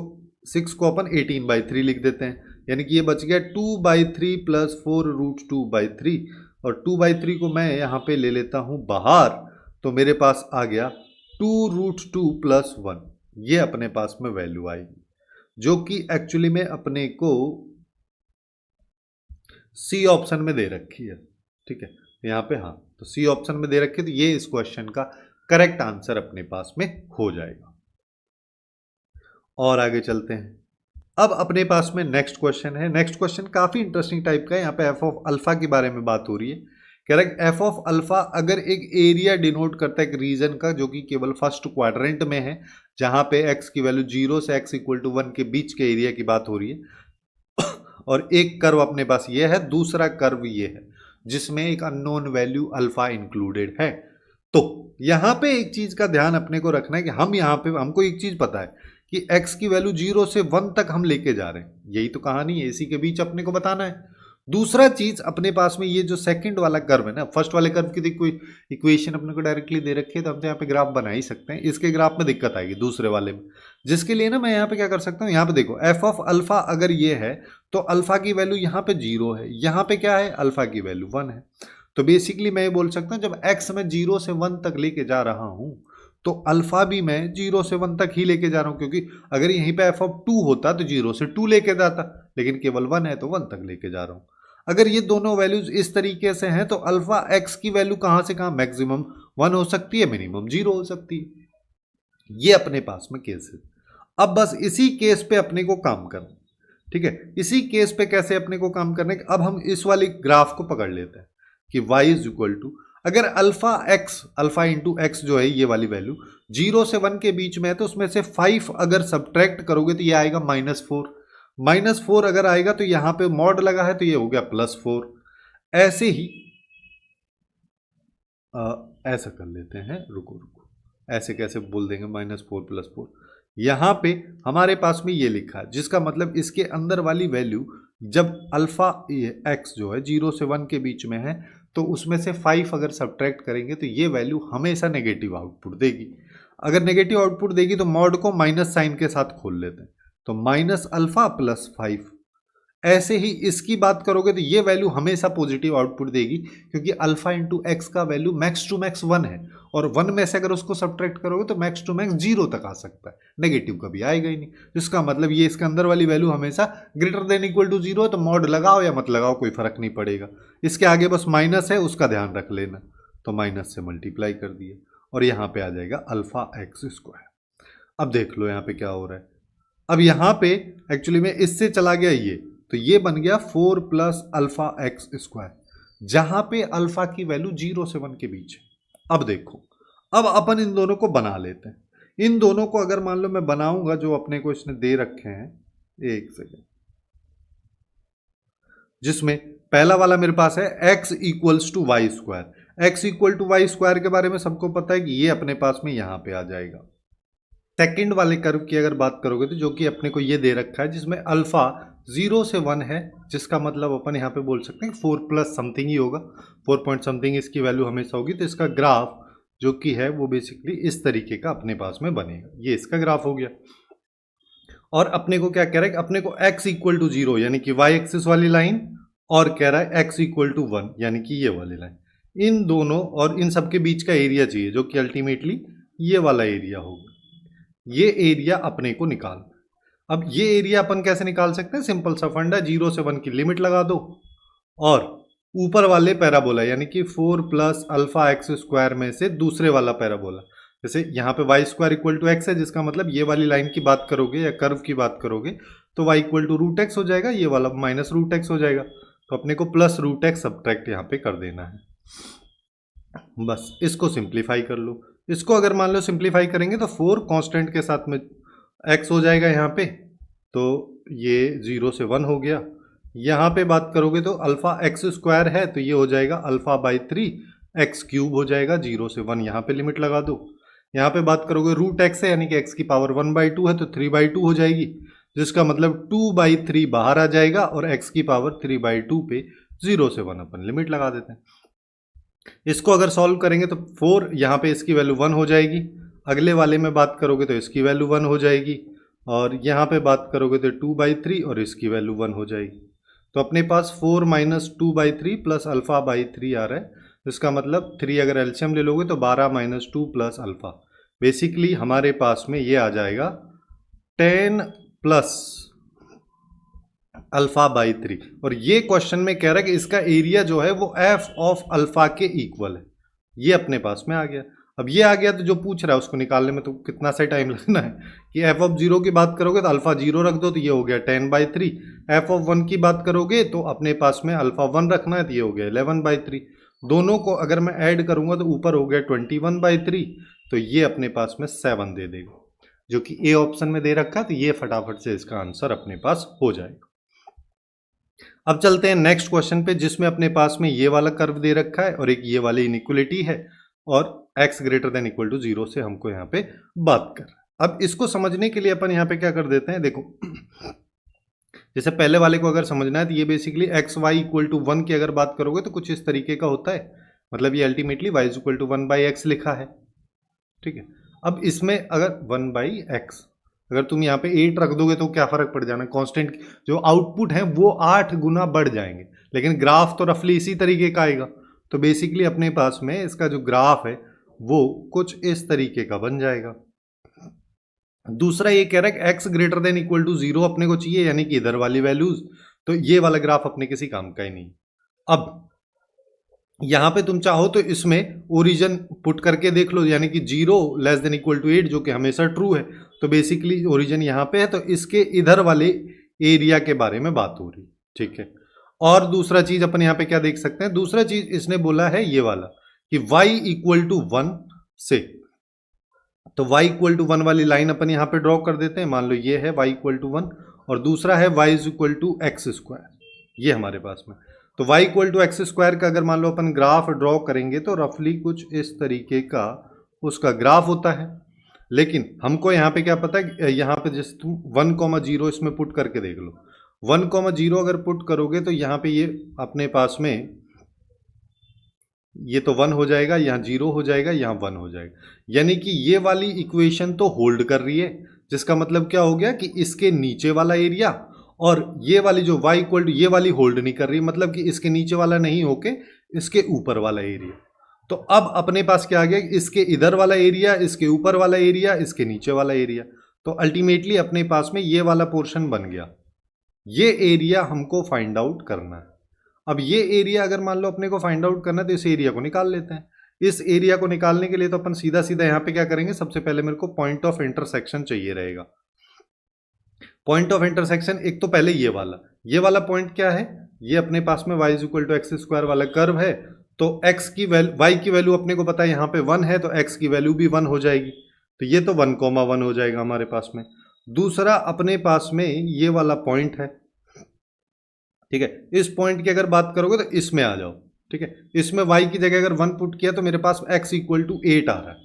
6 को अपन 18/3 लिख देते हैं, यानी कि ये बच गया 2/3 + 4√2/3, और 2/3 को मैं यहाँ पे ले लेता हूँ बाहर, तो मेरे पास आ गया 2√2 + 1, ये अपने पास में वैल्यू आएगी, जो कि एक्चुअली में अपने को सी ऑप्शन में दे रखी है। ठीक है, यहाँ पे हाँ, तो सी ऑप्शन में दे रखी है, तो ये इस क्वेश्चन का करेक्ट आंसर अपने पास में हो जाएगा। और आगे चलते हैं, अब अपने पास में नेक्स्ट क्वेश्चन है। नेक्स्ट क्वेश्चन काफी इंटरेस्टिंग टाइप का है, यहाँ पे f(α) के बारे में बात हो रही है। कह रहा है f(α) अगर एक एरिया डिनोट करता है एक रीजन का, जो कि केवल फर्स्ट क्वाड्रेंट में है, जहां पे x की वैल्यू 0 से x = 1 के बीच के एरिया की बात हो रही है, और एक कर्व अपने पास ये है, दूसरा कर्व ये है, जिसमें एक अननोन वैल्यू अल्फा इंक्लूडेड है। तो यहां पे एक चीज का ध्यान अपने को रखना है कि हम यहाँ पे, हमको एक चीज पता है कि x की वैल्यू 0 से 1 तक हम लेके जा रहे हैं, यही तो कहानी है, इसी के बीच अपने को बताना है। दूसरा चीज अपने पास में ये जो सेकंड वाला कर्व है ना, फर्स्ट वाले कर्व की कोई इक्वेशन अपने को डायरेक्टली दे रखी है, तो हम तो यहाँ पे ग्राफ बना ही सकते हैं, इसके ग्राफ में दिक्कत आएगी दूसरे वाले में, जिसके लिए ना मैं यहाँ पे क्या कर सकता हूँ, यहाँ पे देखो f(α) अगर ये है तो अल्फा की वैल्यू यहाँ पे 0 है, यहाँ पे क्या है, अल्फा की वैल्यू 1 है, तो बेसिकली मैं ये बोल सकता हूँ जब x मैं 0 से 1 तक लेके जा रहा हूँ तो अल्फा भी मैं 0 से 1 तक ही लेके जा रहा हूँ, क्योंकि अगर यहीं पे f(2) होता तो 0 से 2 लेके जाता, लेकिन केवल 1 है तो 1 तक लेके जा रहा हूँ। अगर ये दोनों वैल्यूज इस तरीके से हैं तो अल्फा x की वैल्यू कहाँ से कहाँ, मैक्सिमम 1 हो सकती है, मिनिमम 0 हो सकती है। ये अपने पास में केस है। अब बस इसी केस पे अपने को काम करना, ठीक है। इसी केस पे कैसे अपने को काम करने, अब हम इस वाली ग्राफ को पकड़ लेते हैं कि y इज इक्वल टू, अगर अल्फा इंटू एक्स जो है ये वाली वैल्यू 0 से 1 के बीच में है तो उसमें से 5 अगर सब्ट्रैक्ट करोगे तो ये आएगा -4 अगर आएगा तो यहां पे मॉड लगा है तो ये हो गया +4। ऐसे ही ऐसा कर लेते हैं, रुको ऐसे कैसे बोल देंगे -4 +4, यहां पे हमारे पास में ये लिखा है जिसका मतलब इसके अंदर वाली वैल्यू जब अल्फा एक्स जो है 0 से 1 के बीच में है तो उसमें से 5 अगर सब्ट्रैक्ट करेंगे तो ये वैल्यू हमेशा नेगेटिव आउटपुट देगी। अगर नेगेटिव आउटपुट देगी तो मॉड को माइनस साइन के साथ खोल लेते हैं, तो -α + 5। ऐसे ही इसकी बात करोगे तो ये वैल्यू हमेशा पॉजिटिव आउटपुट देगी, क्योंकि अल्फा इंटू एक्स का वैल्यू मैक्स टू मैक्स 1 है और 1 में से अगर उसको सब्ट्रैक्ट करोगे तो मैक्स टू मैक्स 0 तक आ सकता है, नेगेटिव कभी आएगा ही नहीं। जिसका मतलब ये इसके अंदर वाली वैल्यू हमेशा ग्रेटर देन इक्वल टू 0 है, तो मॉड लगाओ या मत लगाओ कोई फर्क नहीं पड़ेगा। इसके आगे बस माइनस है, उसका ध्यान रख लेना, तो माइनस से मल्टीप्लाई कर दिए और यहाँ पे आ जाएगा अल्फा एक्स स्क्वायर। अब देख लो यहाँ पे क्या हो रहा है, अब यहाँ पे एक्चुअली में इससे चला गया ये, तो ये बन गया 4 + अल्फा एक्स स्क्वायर, जहां पे अल्फा की वैल्यू 0 से 1 के बीच है। अब देखो, अब अपन इन दोनों को बना लेते हैं। इन दोनों को अगर मान लो मैं बनाऊंगा जो अपने को इसने दे रखे हैं, एक सेकेंड, जिसमें पहला वाला मेरे पास है x equals to y square. X equal to y square के बारे में सबको पता है कि ये अपने पास में यहां पे आ जाएगा। सेकंड वाले कर्व की अगर बात करोगे तो जो कि अपने को ये दे रखा है जिसमें अल्फा 0 से 1 है, जिसका मतलब अपन यहाँ पे बोल सकते हैं 4 + समथिंग ही होगा, 4 पॉइंट समथिंग इसकी वैल्यू हमेशा होगी। तो इसका ग्राफ जो कि है वो बेसिकली इस तरीके का अपने पास में बनेगा। ये इसका ग्राफ हो गया और अपने को क्या कह रहा है कि अपने को x इक्वल टू 0 यानी कि y एक्सिस वाली लाइन, और कह रहा है x इक्वल टू 1 यानी कि ये वाली लाइन, इन दोनों और इन सबके बीच का एरिया चाहिए जो कि अल्टीमेटली ये वाला एरिया होगा। ये एरिया अपने को निकाल, अब ये एरिया अपन कैसे निकाल सकते हैं, सिंपल सा फंडा, 0 से 1 की लिमिट लगा दो और ऊपर वाले पैराबोला यानी कि 4 + अल्फा एक्स स्क्वायर में से दूसरे वाला पैराबोला, जैसे यहाँ पे y square equal to x है, जिसका मतलब ये वाली लाइन की बात करोगे या कर्व की बात करोगे तो y इक्वल टू √x हो जाएगा, ये वाला -√x हो जाएगा, तो अपने को +√x सब्ट्रैक्ट यहाँ पे कर देना है। बस इसको सिंप्लीफाई कर लो। इसको अगर मान लो सिंप्लीफाई करेंगे तो 4 कांस्टेंट के साथ में x हो जाएगा यहाँ पे, तो ये 0 से 1 हो गया। यहाँ पे बात करोगे तो अल्फा एक्स स्क्वायर है तो ये हो जाएगा α/3 x³ हो जाएगा, 0 से 1 यहाँ पे लिमिट लगा दो। यहाँ पे बात करोगे √x है यानी कि x की पावर 1/2 है तो 3/2 हो जाएगी, जिसका मतलब 2/3 बाहर आ जाएगा और x की पावर 3/2 पे 0 से 1 अपन लिमिट लगा देते हैं। इसको अगर सॉल्व करेंगे तो 4 यहाँ पे इसकी वैल्यू 1 हो जाएगी, अगले वाले में बात करोगे तो इसकी वैल्यू 1 हो जाएगी और यहाँ पे बात करोगे तो 2/3 और इसकी वैल्यू 1 हो जाएगी। तो अपने पास 4 - 2/3 + अल्फा/3 आ रहा है, इसका मतलब 3 अगर एलसीएम ले लोगे तो 12 - 2 + अल्फा, बेसिकली हमारे पास में ये आ जाएगा 10 + अल्फा/3। और ये क्वेश्चन में कह रहा है कि इसका एरिया जो है वो f ऑफ अल्फा के इक्वल है, ये अपने पास में आ गया। अब ये आ गया तो जो पूछ रहा है उसको निकालने में तो कितना सा टाइम लगना है कि f ऑफ 0 की बात करोगे तो अल्फा 0 रख दो तो ये हो गया 10/3, f ऑफ 1 की बात करोगे तो अपने पास में अल्फा 1 रखना है तो ये हो गया 11/3। दोनों को अगर मैं ऐड करूंगा तो ऊपर हो गया 21/3, तो ये अपने पास में 7 दे देगा, जो कि ए ऑप्शन में दे रखा है, तो ये फटाफट से इसका आंसर अपने पास हो जाएगा। अब चलते हैं नेक्स्ट क्वेश्चन पे, जिसमें अपने पास में ये वाला कर्व दे रखा है और एक ये वाली इनइक्वलिटी है और x greater than equal to 0 से हमको यहाँ पे बात कर। अब इसको समझने के लिए अपन यहाँ पे क्या कर देते हैं, देखो जैसे पहले वाले को अगर समझना है तो ये basically x y equal to 1 की अगर बात करोगे तो कुछ इस तरीके का होता है, मतलब ये ultimately y equal to 1/x लिखा है, ठीक है। अब इसमें अगर 1/x अगर तुम यहाँ पे 8 रख दोगे तो क्या फर्क पड़ जाना, कांस्टेंट जो आउटपुट है वो 8 गुना बढ़ जाएंगे, लेकिन ग्राफ तो रफली इसी तरीके का आएगा। तो बेसिकली अपने पास में इसका जो ग्राफ है वो कुछ इस तरीके का बन जाएगा। दूसरा ये कह रहा है कि x greater than equal to 0 अपने को चाहिए, यानी कि इधर वाली वैल्यूज, तो ये वाला ग्राफ अपने किसी काम का ही नहीं। अब यहां पे तुम चाहो तो इसमें ओरिजिन पुट करके देख लो, यानी कि 0 लेस देन इक्वल टू 8 जो कि हमेशा ट्रू है, तो बेसिकली ओरिजिन यहां पे है, तो इसके इधर वाले एरिया के बारे में बात हो रही, ठीक है। और दूसरा चीज अपन यहां पे क्या देख सकते हैं, दूसरा चीज इसने बोला है ये वाला कि y इक्वल टू 1 से, तो y इक्वल टू 1 वाली लाइन अपन यहां पे ड्रॉ कर देते हैं। मान लो ये है y इक्वल टू 1 और दूसरा है y is equal to x square, ये हमारे पास में। तो y equal to x square का अगर मान लो अपन ग्राफ ड्रॉ करेंगे तो रफली कुछ इस तरीके का उसका ग्राफ होता है। लेकिन हमको यहाँ पे क्या पता है, यहाँ पे जैसे तुम 1,0 इसमें पुट करके देख लो, 1,0 अगर पुट करोगे तो यहाँ पे ये अपने पास में ये तो 1 हो जाएगा, यहाँ 0 हो जाएगा, यहाँ 1 हो जाएगा, यानी कि ये वाली इक्वेशन तो होल्ड कर रही है, जिसका मतलब क्या हो गया कि इसके नीचे वाला एरिया और ये वाली जो y इक्वल टू ये वाली होल्ड नहीं कर रही, मतलब कि इसके नीचे वाला नहीं होके इसके ऊपर वाला एरिया। तो अब अपने पास क्या आ गया, इसके इधर वाला एरिया, इसके ऊपर वाला एरिया, इसके नीचे वाला एरिया, तो अल्टीमेटली अपने पास में ये वाला पोर्शन बन गया। ये एरिया हमको फाइंड आउट करना है। अब ये एरिया अगर मान लो अपने को फाइंड आउट करना है तो इस एरिया को निकाल लेते हैं। इस एरिया को निकालने के लिए तो अपन सीधा सीधा यहाँ पे क्या करेंगे, सबसे पहले मेरे को पॉइंट ऑफ इंटरसेक्शन चाहिए रहेगा। पॉइंट ऑफ इंटरसेक्शन एक तो पहले ये वाला पॉइंट क्या है, ये अपने पास में y is equal to x square वाला कर्व है, तो x की वैल्यू y की वैल्यू अपने को पता है यहाँ पे 1 है, तो x की वैल्यू भी 1 हो जाएगी, तो ये तो 1,1 हो जाएगा हमारे पास में। दूसरा अपने पास में ये वाला पॉइंट है, ठीक है, इस पॉइंट की अगर बात करोगे तो इसमें आ जाओ, ठीक है, इसमें y की जगह अगर 1 पुट किया तो मेरे पास x इक्वल टू 8 आ रहा है,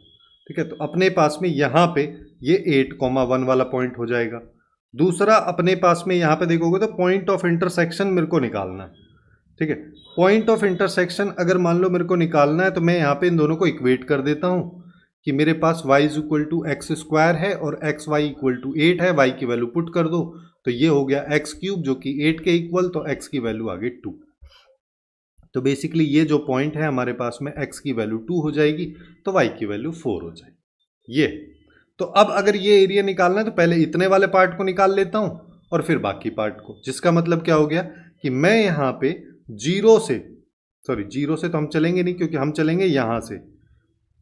ठीक है, तो अपने पास में यहाँ पे ये 8,1 वाला पॉइंट हो जाएगा। दूसरा अपने पास में यहाँ पे देखोगे तो पॉइंट ऑफ इंटरसेक्शन मेरे को निकालना है, ठीक है। पॉइंट ऑफ इंटरसेक्शन अगर मान लो मेरे को निकालना है तो मैं यहाँ पे इन दोनों को इक्वेट कर देता हूँ कि मेरे पास y is equal to x square है और एक्स वाई इक्वल टू 8 है, y की वैल्यू पुट कर दो तो ये हो गया एक्स क्यूब जो कि 8 के इक्वल, तो x की वैल्यू आ गई 2। तो बेसिकली ये जो पॉइंट है हमारे पास में x की वैल्यू 2 हो जाएगी, तो y की वैल्यू 4 हो जाएगी ये। तो अब अगर ये एरिया निकालना है तो पहले इतने वाले पार्ट को निकाल लेता हूं और फिर बाकी पार्ट को, जिसका मतलब क्या हो गया कि मैं यहाँ पे जीरो से तो हम चलेंगे नहीं, क्योंकि हम चलेंगे यहाँ से,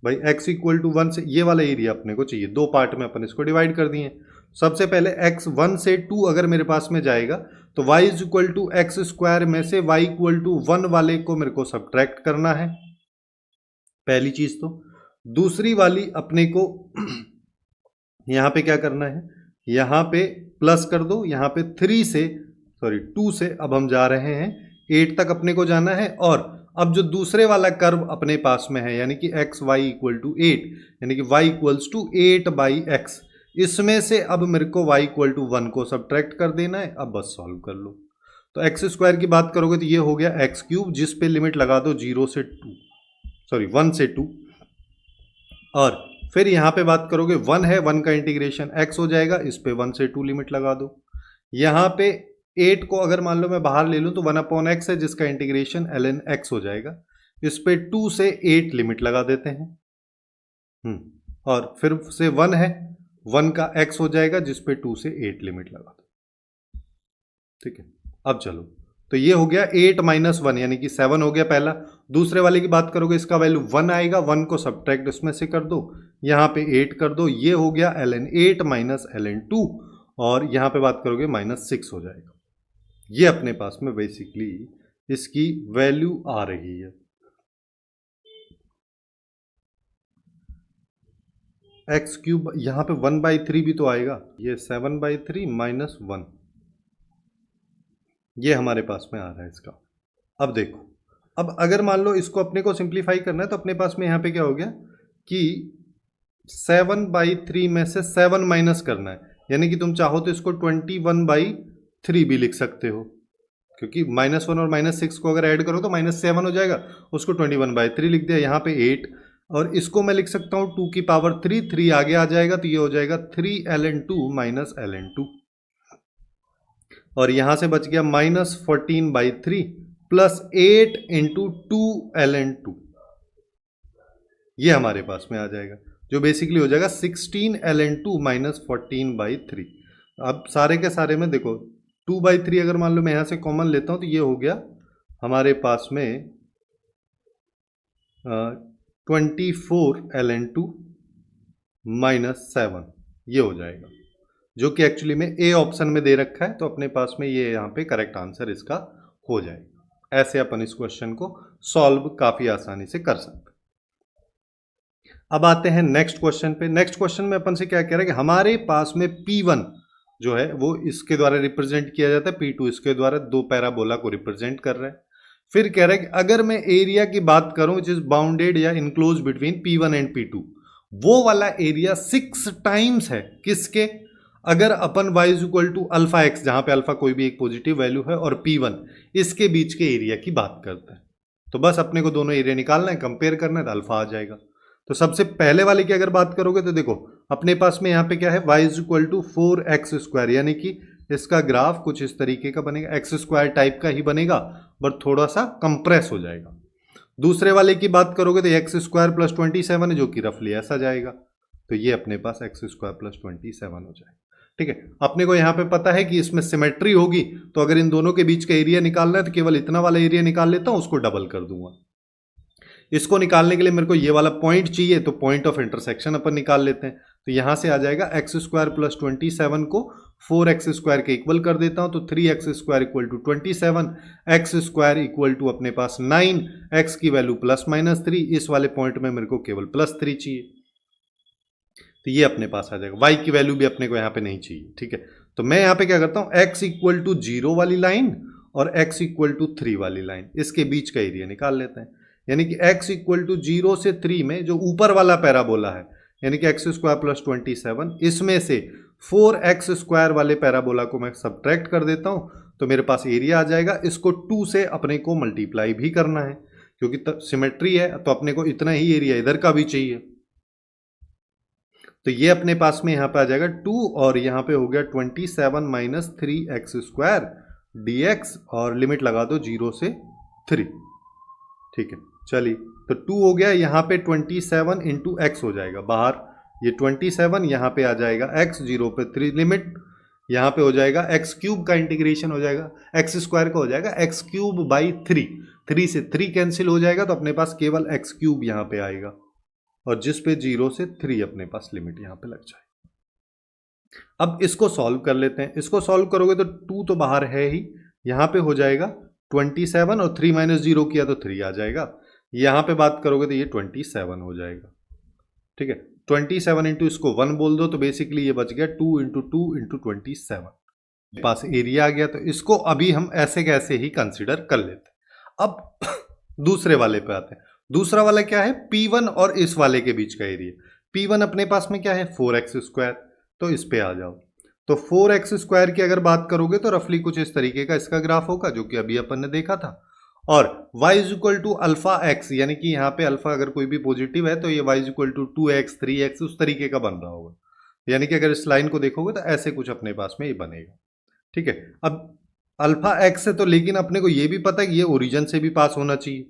भाई x इक्वल टू 1 से ये वाला एरिया अपने को चाहिए। दो पार्ट में अपन इसको डिवाइड कर दिए। सबसे पहले x 1 से 2 अगर मेरे पास में जाएगा तो y is equal to x square में से y इक्वल टू 1 वाले को मेरे को सब्ट्रैक्ट करना है, पहली चीज। तो दूसरी वाली अपने को यहाँ पे क्या करना है, यहाँ पे प्लस कर दो, यहाँ पे 2 से अब हम जा रहे हैं 8 तक अपने को जाना है। और अब जो दूसरे वाला कर्व अपने पास में है यानी कि एक्स वाई इक्वल टू 8, यानी कि y इक्वल्स टू 8/x, इसमें से अब मेरे को y इक्वल टू 1 को सब्ट्रैक्ट कर देना है। अब बस सॉल्व कर लो। तो एक्स स्क्वायर की बात करोगे तो ये हो गया एक्स क्यूब, जिस पे लिमिट लगा दो 1 से 2, और फिर यहाँ पे बात करोगे 1 है, 1 का इंटीग्रेशन x हो जाएगा, इस पे 1 से 2 लिमिट लगा दो। यहाँ पे 8 को अगर मान लो मैं बाहर ले लूँ तो 1/x है, जिसका इंटीग्रेशन ln x हो जाएगा, इस पे 2 से 8 लिमिट लगा देते हैं। और फिर से 1 है, 1 का x हो जाएगा, जिस पे 2 से 8 लिमिट लगा दो। ठीक है, अब चलो, तो ये हो गया 8 - 1 यानी कि 7 हो गया पहला। दूसरे वाले की बात करोगे इसका वैल्यू 1 आएगा, 1 को सब्ट्रैक्ट इसमें से कर दो, यहाँ पे 8 कर दो, ये हो गया ln 8 - ln 2, और यहाँ पे बात करोगे -6 हो जाएगा। ये अपने पास में बेसिकली इसकी वैल्यू आ रही है। एक्स क्यूब यहाँ पे 1/3 भी तो आएगा, ये 7/3 - 1, ये हमारे पास में आ रहा है इसका। अब देखो, अब अगर मान लो इसको अपने को सिंप्लीफाई करना है तो अपने पास में यहाँ पे क्या हो गया कि 7/3 में से 7 माइनस करना है, यानी कि तुम चाहो तो इसको 21/3 भी लिख सकते हो, क्योंकि -1 और -6 को अगर ऐड करो तो -7 हो जाएगा, उसको 21/3 लिख दिया। यहाँ पे 8, और इसको मैं लिख सकता हूँ 2 की पावर 3 आगे आ जाएगा, तो ये हो जाएगा 3 ln 2 - ln 2, और यहाँ से बच गया -14/3, प्लस 8 इंटू 2ln2, ये हमारे पास में आ जाएगा, जो बेसिकली हो जाएगा 16ln2 माइनस 14/3। अब सारे के सारे में देखो 2/3 अगर मान लो मैं यहां से कॉमन लेता हूं तो ये हो गया हमारे पास में 24ln2 माइनस 7, ये हो जाएगा, जो कि एक्चुअली में ए ऑप्शन में दे रखा है, तो अपने पास में ये यहाँ पे करेक्ट आंसर इसका हो जाएगा। ऐसे अपन इस क्वेश्चन को सॉल्व काफी आसानी से कर सकते हैं। अब आते हैं नेक्स्ट क्वेश्चन पे। नेक्स्ट क्वेश्चन में अपन से क्या कह रहा है कि हमारे पास में P1 जो है वो इसके द्वारा रिप्रेजेंट किया जाता है, P2 इसके द्वारा, दो पैराबोला को रिप्रेजेंट कर रहा है। फिर कह रहा है कि अगर मैं एरिया की बात करूं विच इज बाउंडेड या enclose between P1 and P2, वो वाला एरिया 6 टाइम्स है किसके, अगर अपन y is equal to alpha x, जहां पे अल्फा कोई भी एक पॉजिटिव वैल्यू है, और P1 इसके बीच के एरिया की बात करते हैं। तो बस अपने को दोनों एरिया निकालना है, कंपेयर करना है, तो अल्फा आ जाएगा। तो सबसे पहले वाले की अगर बात करोगे तो देखो अपने पास में यहाँ पे क्या है, y is equal to 4x², यानी कि इसका ग्राफ कुछ इस तरीके का बनेगा, x² टाइप का ही बनेगा, बट थोड़ा सा कंप्रेस हो जाएगा। दूसरे वाले की बात करोगे तो x² प्लस 27 है, जो कि रफली ऐसा जाएगा, तो ये अपने पास x² प्लस 27 हो जाएगा। ठीक है, अपने को यहाँ पे पता है कि इसमें सिमेट्री होगी, तो अगर इन दोनों के बीच का एरिया निकालना है तो केवल इतना वाला एरिया निकाल लेता हूँ, उसको डबल कर दूंगा। इसको निकालने के लिए मेरे को ये वाला पॉइंट चाहिए, तो पॉइंट ऑफ इंटरसेक्शन अपन निकाल लेते हैं। तो यहां से आ जाएगा x² प्लस 27 को 4x² के इक्वल कर देता हूं, तो 3x² equal to 27, x² equal to अपने पास 9, x की वैल्यू प्लस माइनस 3, इस वाले पॉइंट में मेरे को केवल प्लस 3 चाहिए, तो ये अपने पास आ जाएगा। y की वैल्यू भी अपने को यहाँ पे नहीं चाहिए। ठीक है, तो मैं यहाँ पे क्या करता हूँ, x इक्वल टू 0 वाली लाइन और x इक्वल टू 3 वाली लाइन, इसके बीच का एरिया निकाल लेते हैं। यानी कि x इक्वल टू 0 से 3 में जो ऊपर वाला पैराबोला है, यानी कि x² प्लस 27, इसमें से 4x² वाले पैराबोला को मैं सब्ट्रैक्ट कर देता हूं, तो मेरे पास एरिया आ जाएगा। इसको 2 से अपने को मल्टीप्लाई भी करना है, क्योंकि सिमेट्री है, तो अपने को इतना ही एरिया इधर का भी चाहिए। तो ये अपने पास में यहां पे आ जाएगा 2, और यहां पे हो गया 27 माइनस 3x² dx, और लिमिट लगा दो 0 से 3। ठीक है, चलिए, तो 2 हो गया, यहाँ पे 27 इंटू एक्स हो जाएगा बाहर, ये 27 यहाँ पे आ जाएगा x, 0 पे 3 लिमिट, यहाँ पे हो जाएगा x³ का इंटीग्रेशन हो जाएगा, x² का हो जाएगा x³ बाई 3, 3 से 3 कैंसिल हो जाएगा, तो अपने पास केवल x³ यहाँ पे आएगा, और जिस पे 0 से 3 अपने पास लिमिट यहाँ पे लग जाएगी। अब इसको सॉल्व कर लेते हैं। इसको सॉल्व करोगे तो 2 तो बाहर है ही, यहाँ पे हो जाएगा 27, और 3 माइनस 0 किया तो 3 आ जाएगा। यहां पे बात करोगे तो ये 27 हो जाएगा। ठीक है, 27 इंटू इसको 1 बोल दो, तो बेसिकली ये बच गया 2 इंटू 2 इंटू 27, पास एरिया आ गया। तो इसको अभी हम ऐसे कैसे ही कंसिडर कर लेते हैं। अब दूसरे वाले पे आते हैं। दूसरा वाला क्या है, P1 और इस वाले के बीच का एरिया। P1 अपने पास में क्या है, 4x², तो इस पे आ जाओ। तो 4x² की अगर बात करोगे तो रफली कुछ इस तरीके का इसका ग्राफ होगा, जो कि अभी अपन ने देखा था। और y is equal to alpha x, यानी कि यहाँ पे अल्फा अगर कोई भी पॉजिटिव है तो ये y is equal to 2x 3x उस तरीके का बन रहा होगा। यानी कि अगर इस लाइन को देखोगे तो ऐसे कुछ अपने पास में ये बनेगा। ठीक है, अब अल्फा एक्स है, तो लेकिन अपने को ये भी पता है कि ये ओरिजिन से भी पास होना चाहिए।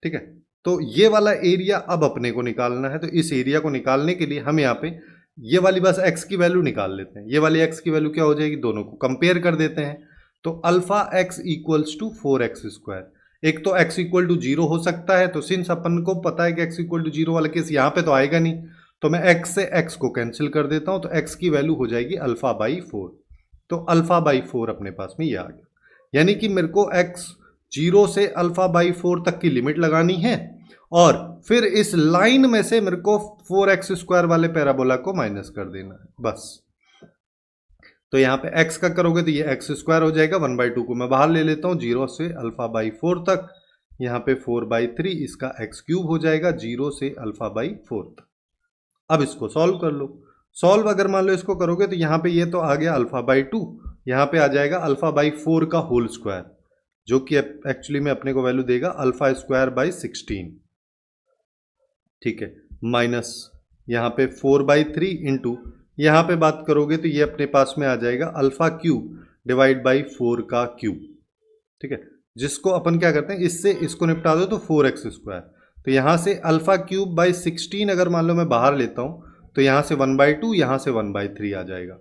ठीक है, तो ये वाला एरिया अब अपने को निकालना है। तो इस एरिया को निकालने के लिए हम यहाँ पे ये वाली बस x की वैल्यू निकाल लेते हैं। ये वाली x की वैल्यू क्या हो जाएगी, दोनों को कंपेयर कर देते हैं। तो alpha x equals to 4x²। एक तो x इक्वल टू 0 हो सकता है, तो सिंस अपन को पता है कि x इक्वल टू 0 वाला केस यहाँ पे तो आएगा नहीं, तो मैं x से x को कैंसिल कर देता हूँ, तो x की वैल्यू हो जाएगी अल्फा बाई 4। तो अल्फा बाई 4 अपने पास में ये आ गया, यानी कि मेरे को x 0 से अल्फा बाई 4 तक की लिमिट लगानी है, और फिर इस लाइन में से मेरे को 4x² वाले पैराबोला को माइनस कर देना है बस। तो यहाँ पे x का करोगे तो ये x² हो जाएगा, 1/2 को मैं बाहर ले लेता हूँ, 0 से अल्फा बाई 4 तक, यहाँ पे 4/3 इसका x³ हो जाएगा, 0 से अल्फा बाई 4 तक। अब इसको सॉल्व कर लो। सॉल्व अगर मान लो इसको करोगे तो यहाँ पे ये तो आ गया अल्फा बाई 2, यहाँ पे आ जाएगा अल्फा बाई 4 का होल स्क्वायर, जो कि एक्चुअली में अपने को वैल्यू देगा अल्फा² बाई 16। ठीक है, माइनस यहाँ पे 4/3 इंटू यहाँ पे बात करोगे तो ये अपने पास में आ जाएगा अल्फा³ डिवाइड बाई 4 का क्यूब। ठीक है, जिसको अपन क्या करते हैं, इससे इसको निपटा दो तो 4x²। तो यहाँ से अल्फा क्यूब बाई 16 अगर मान लो मैं बाहर लेता हूँ तो यहाँ से 1/2, यहाँ से 1/3 आ जाएगा,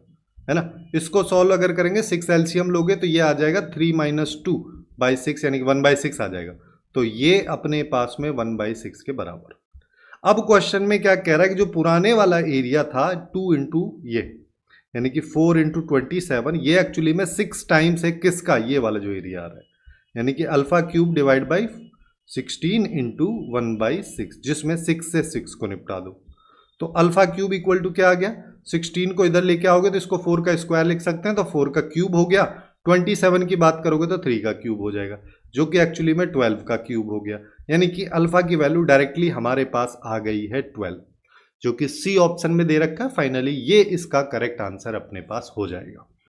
है ना। इसको सॉल्व अगर करेंगे 6 एलसीएम लोगे तो ये आ जाएगा 3 - 2/6 यानी कि 1/6 आ जाएगा। तो ये अपने पास में 1/6 के बराबर। अब क्वेश्चन में क्या कह रहा है कि जो पुराने वाला एरिया था 2 इंटू ये यानी कि 4 इंटू 27, ये एक्चुअली में 6 टाइम्स है किसका, ये वाला जो एरिया आ रहा है, यानी कि alpha cube divide by 16 into 1/6, जिसमें 6 से 6 को निपटा दो। तो अल्फा क्यूब इक्वल टू क्या आ गया, 16 को इधर लेके आओगे तो इसको 4 का स्क्वायर लिख सकते हैं, तो 4 का क्यूब हो गया। 27 की बात करोगे तो 3 का क्यूब हो जाएगा, जो कि एक्चुअली में 12 का क्यूब हो गया। यानी कि अल्फा की वैल्यू डायरेक्टली हमारे पास आ गई है 12, जो कि सी ऑप्शन में दे रखा है। फाइनली ये इसका करेक्ट आंसर अपने पास हो जाएगा।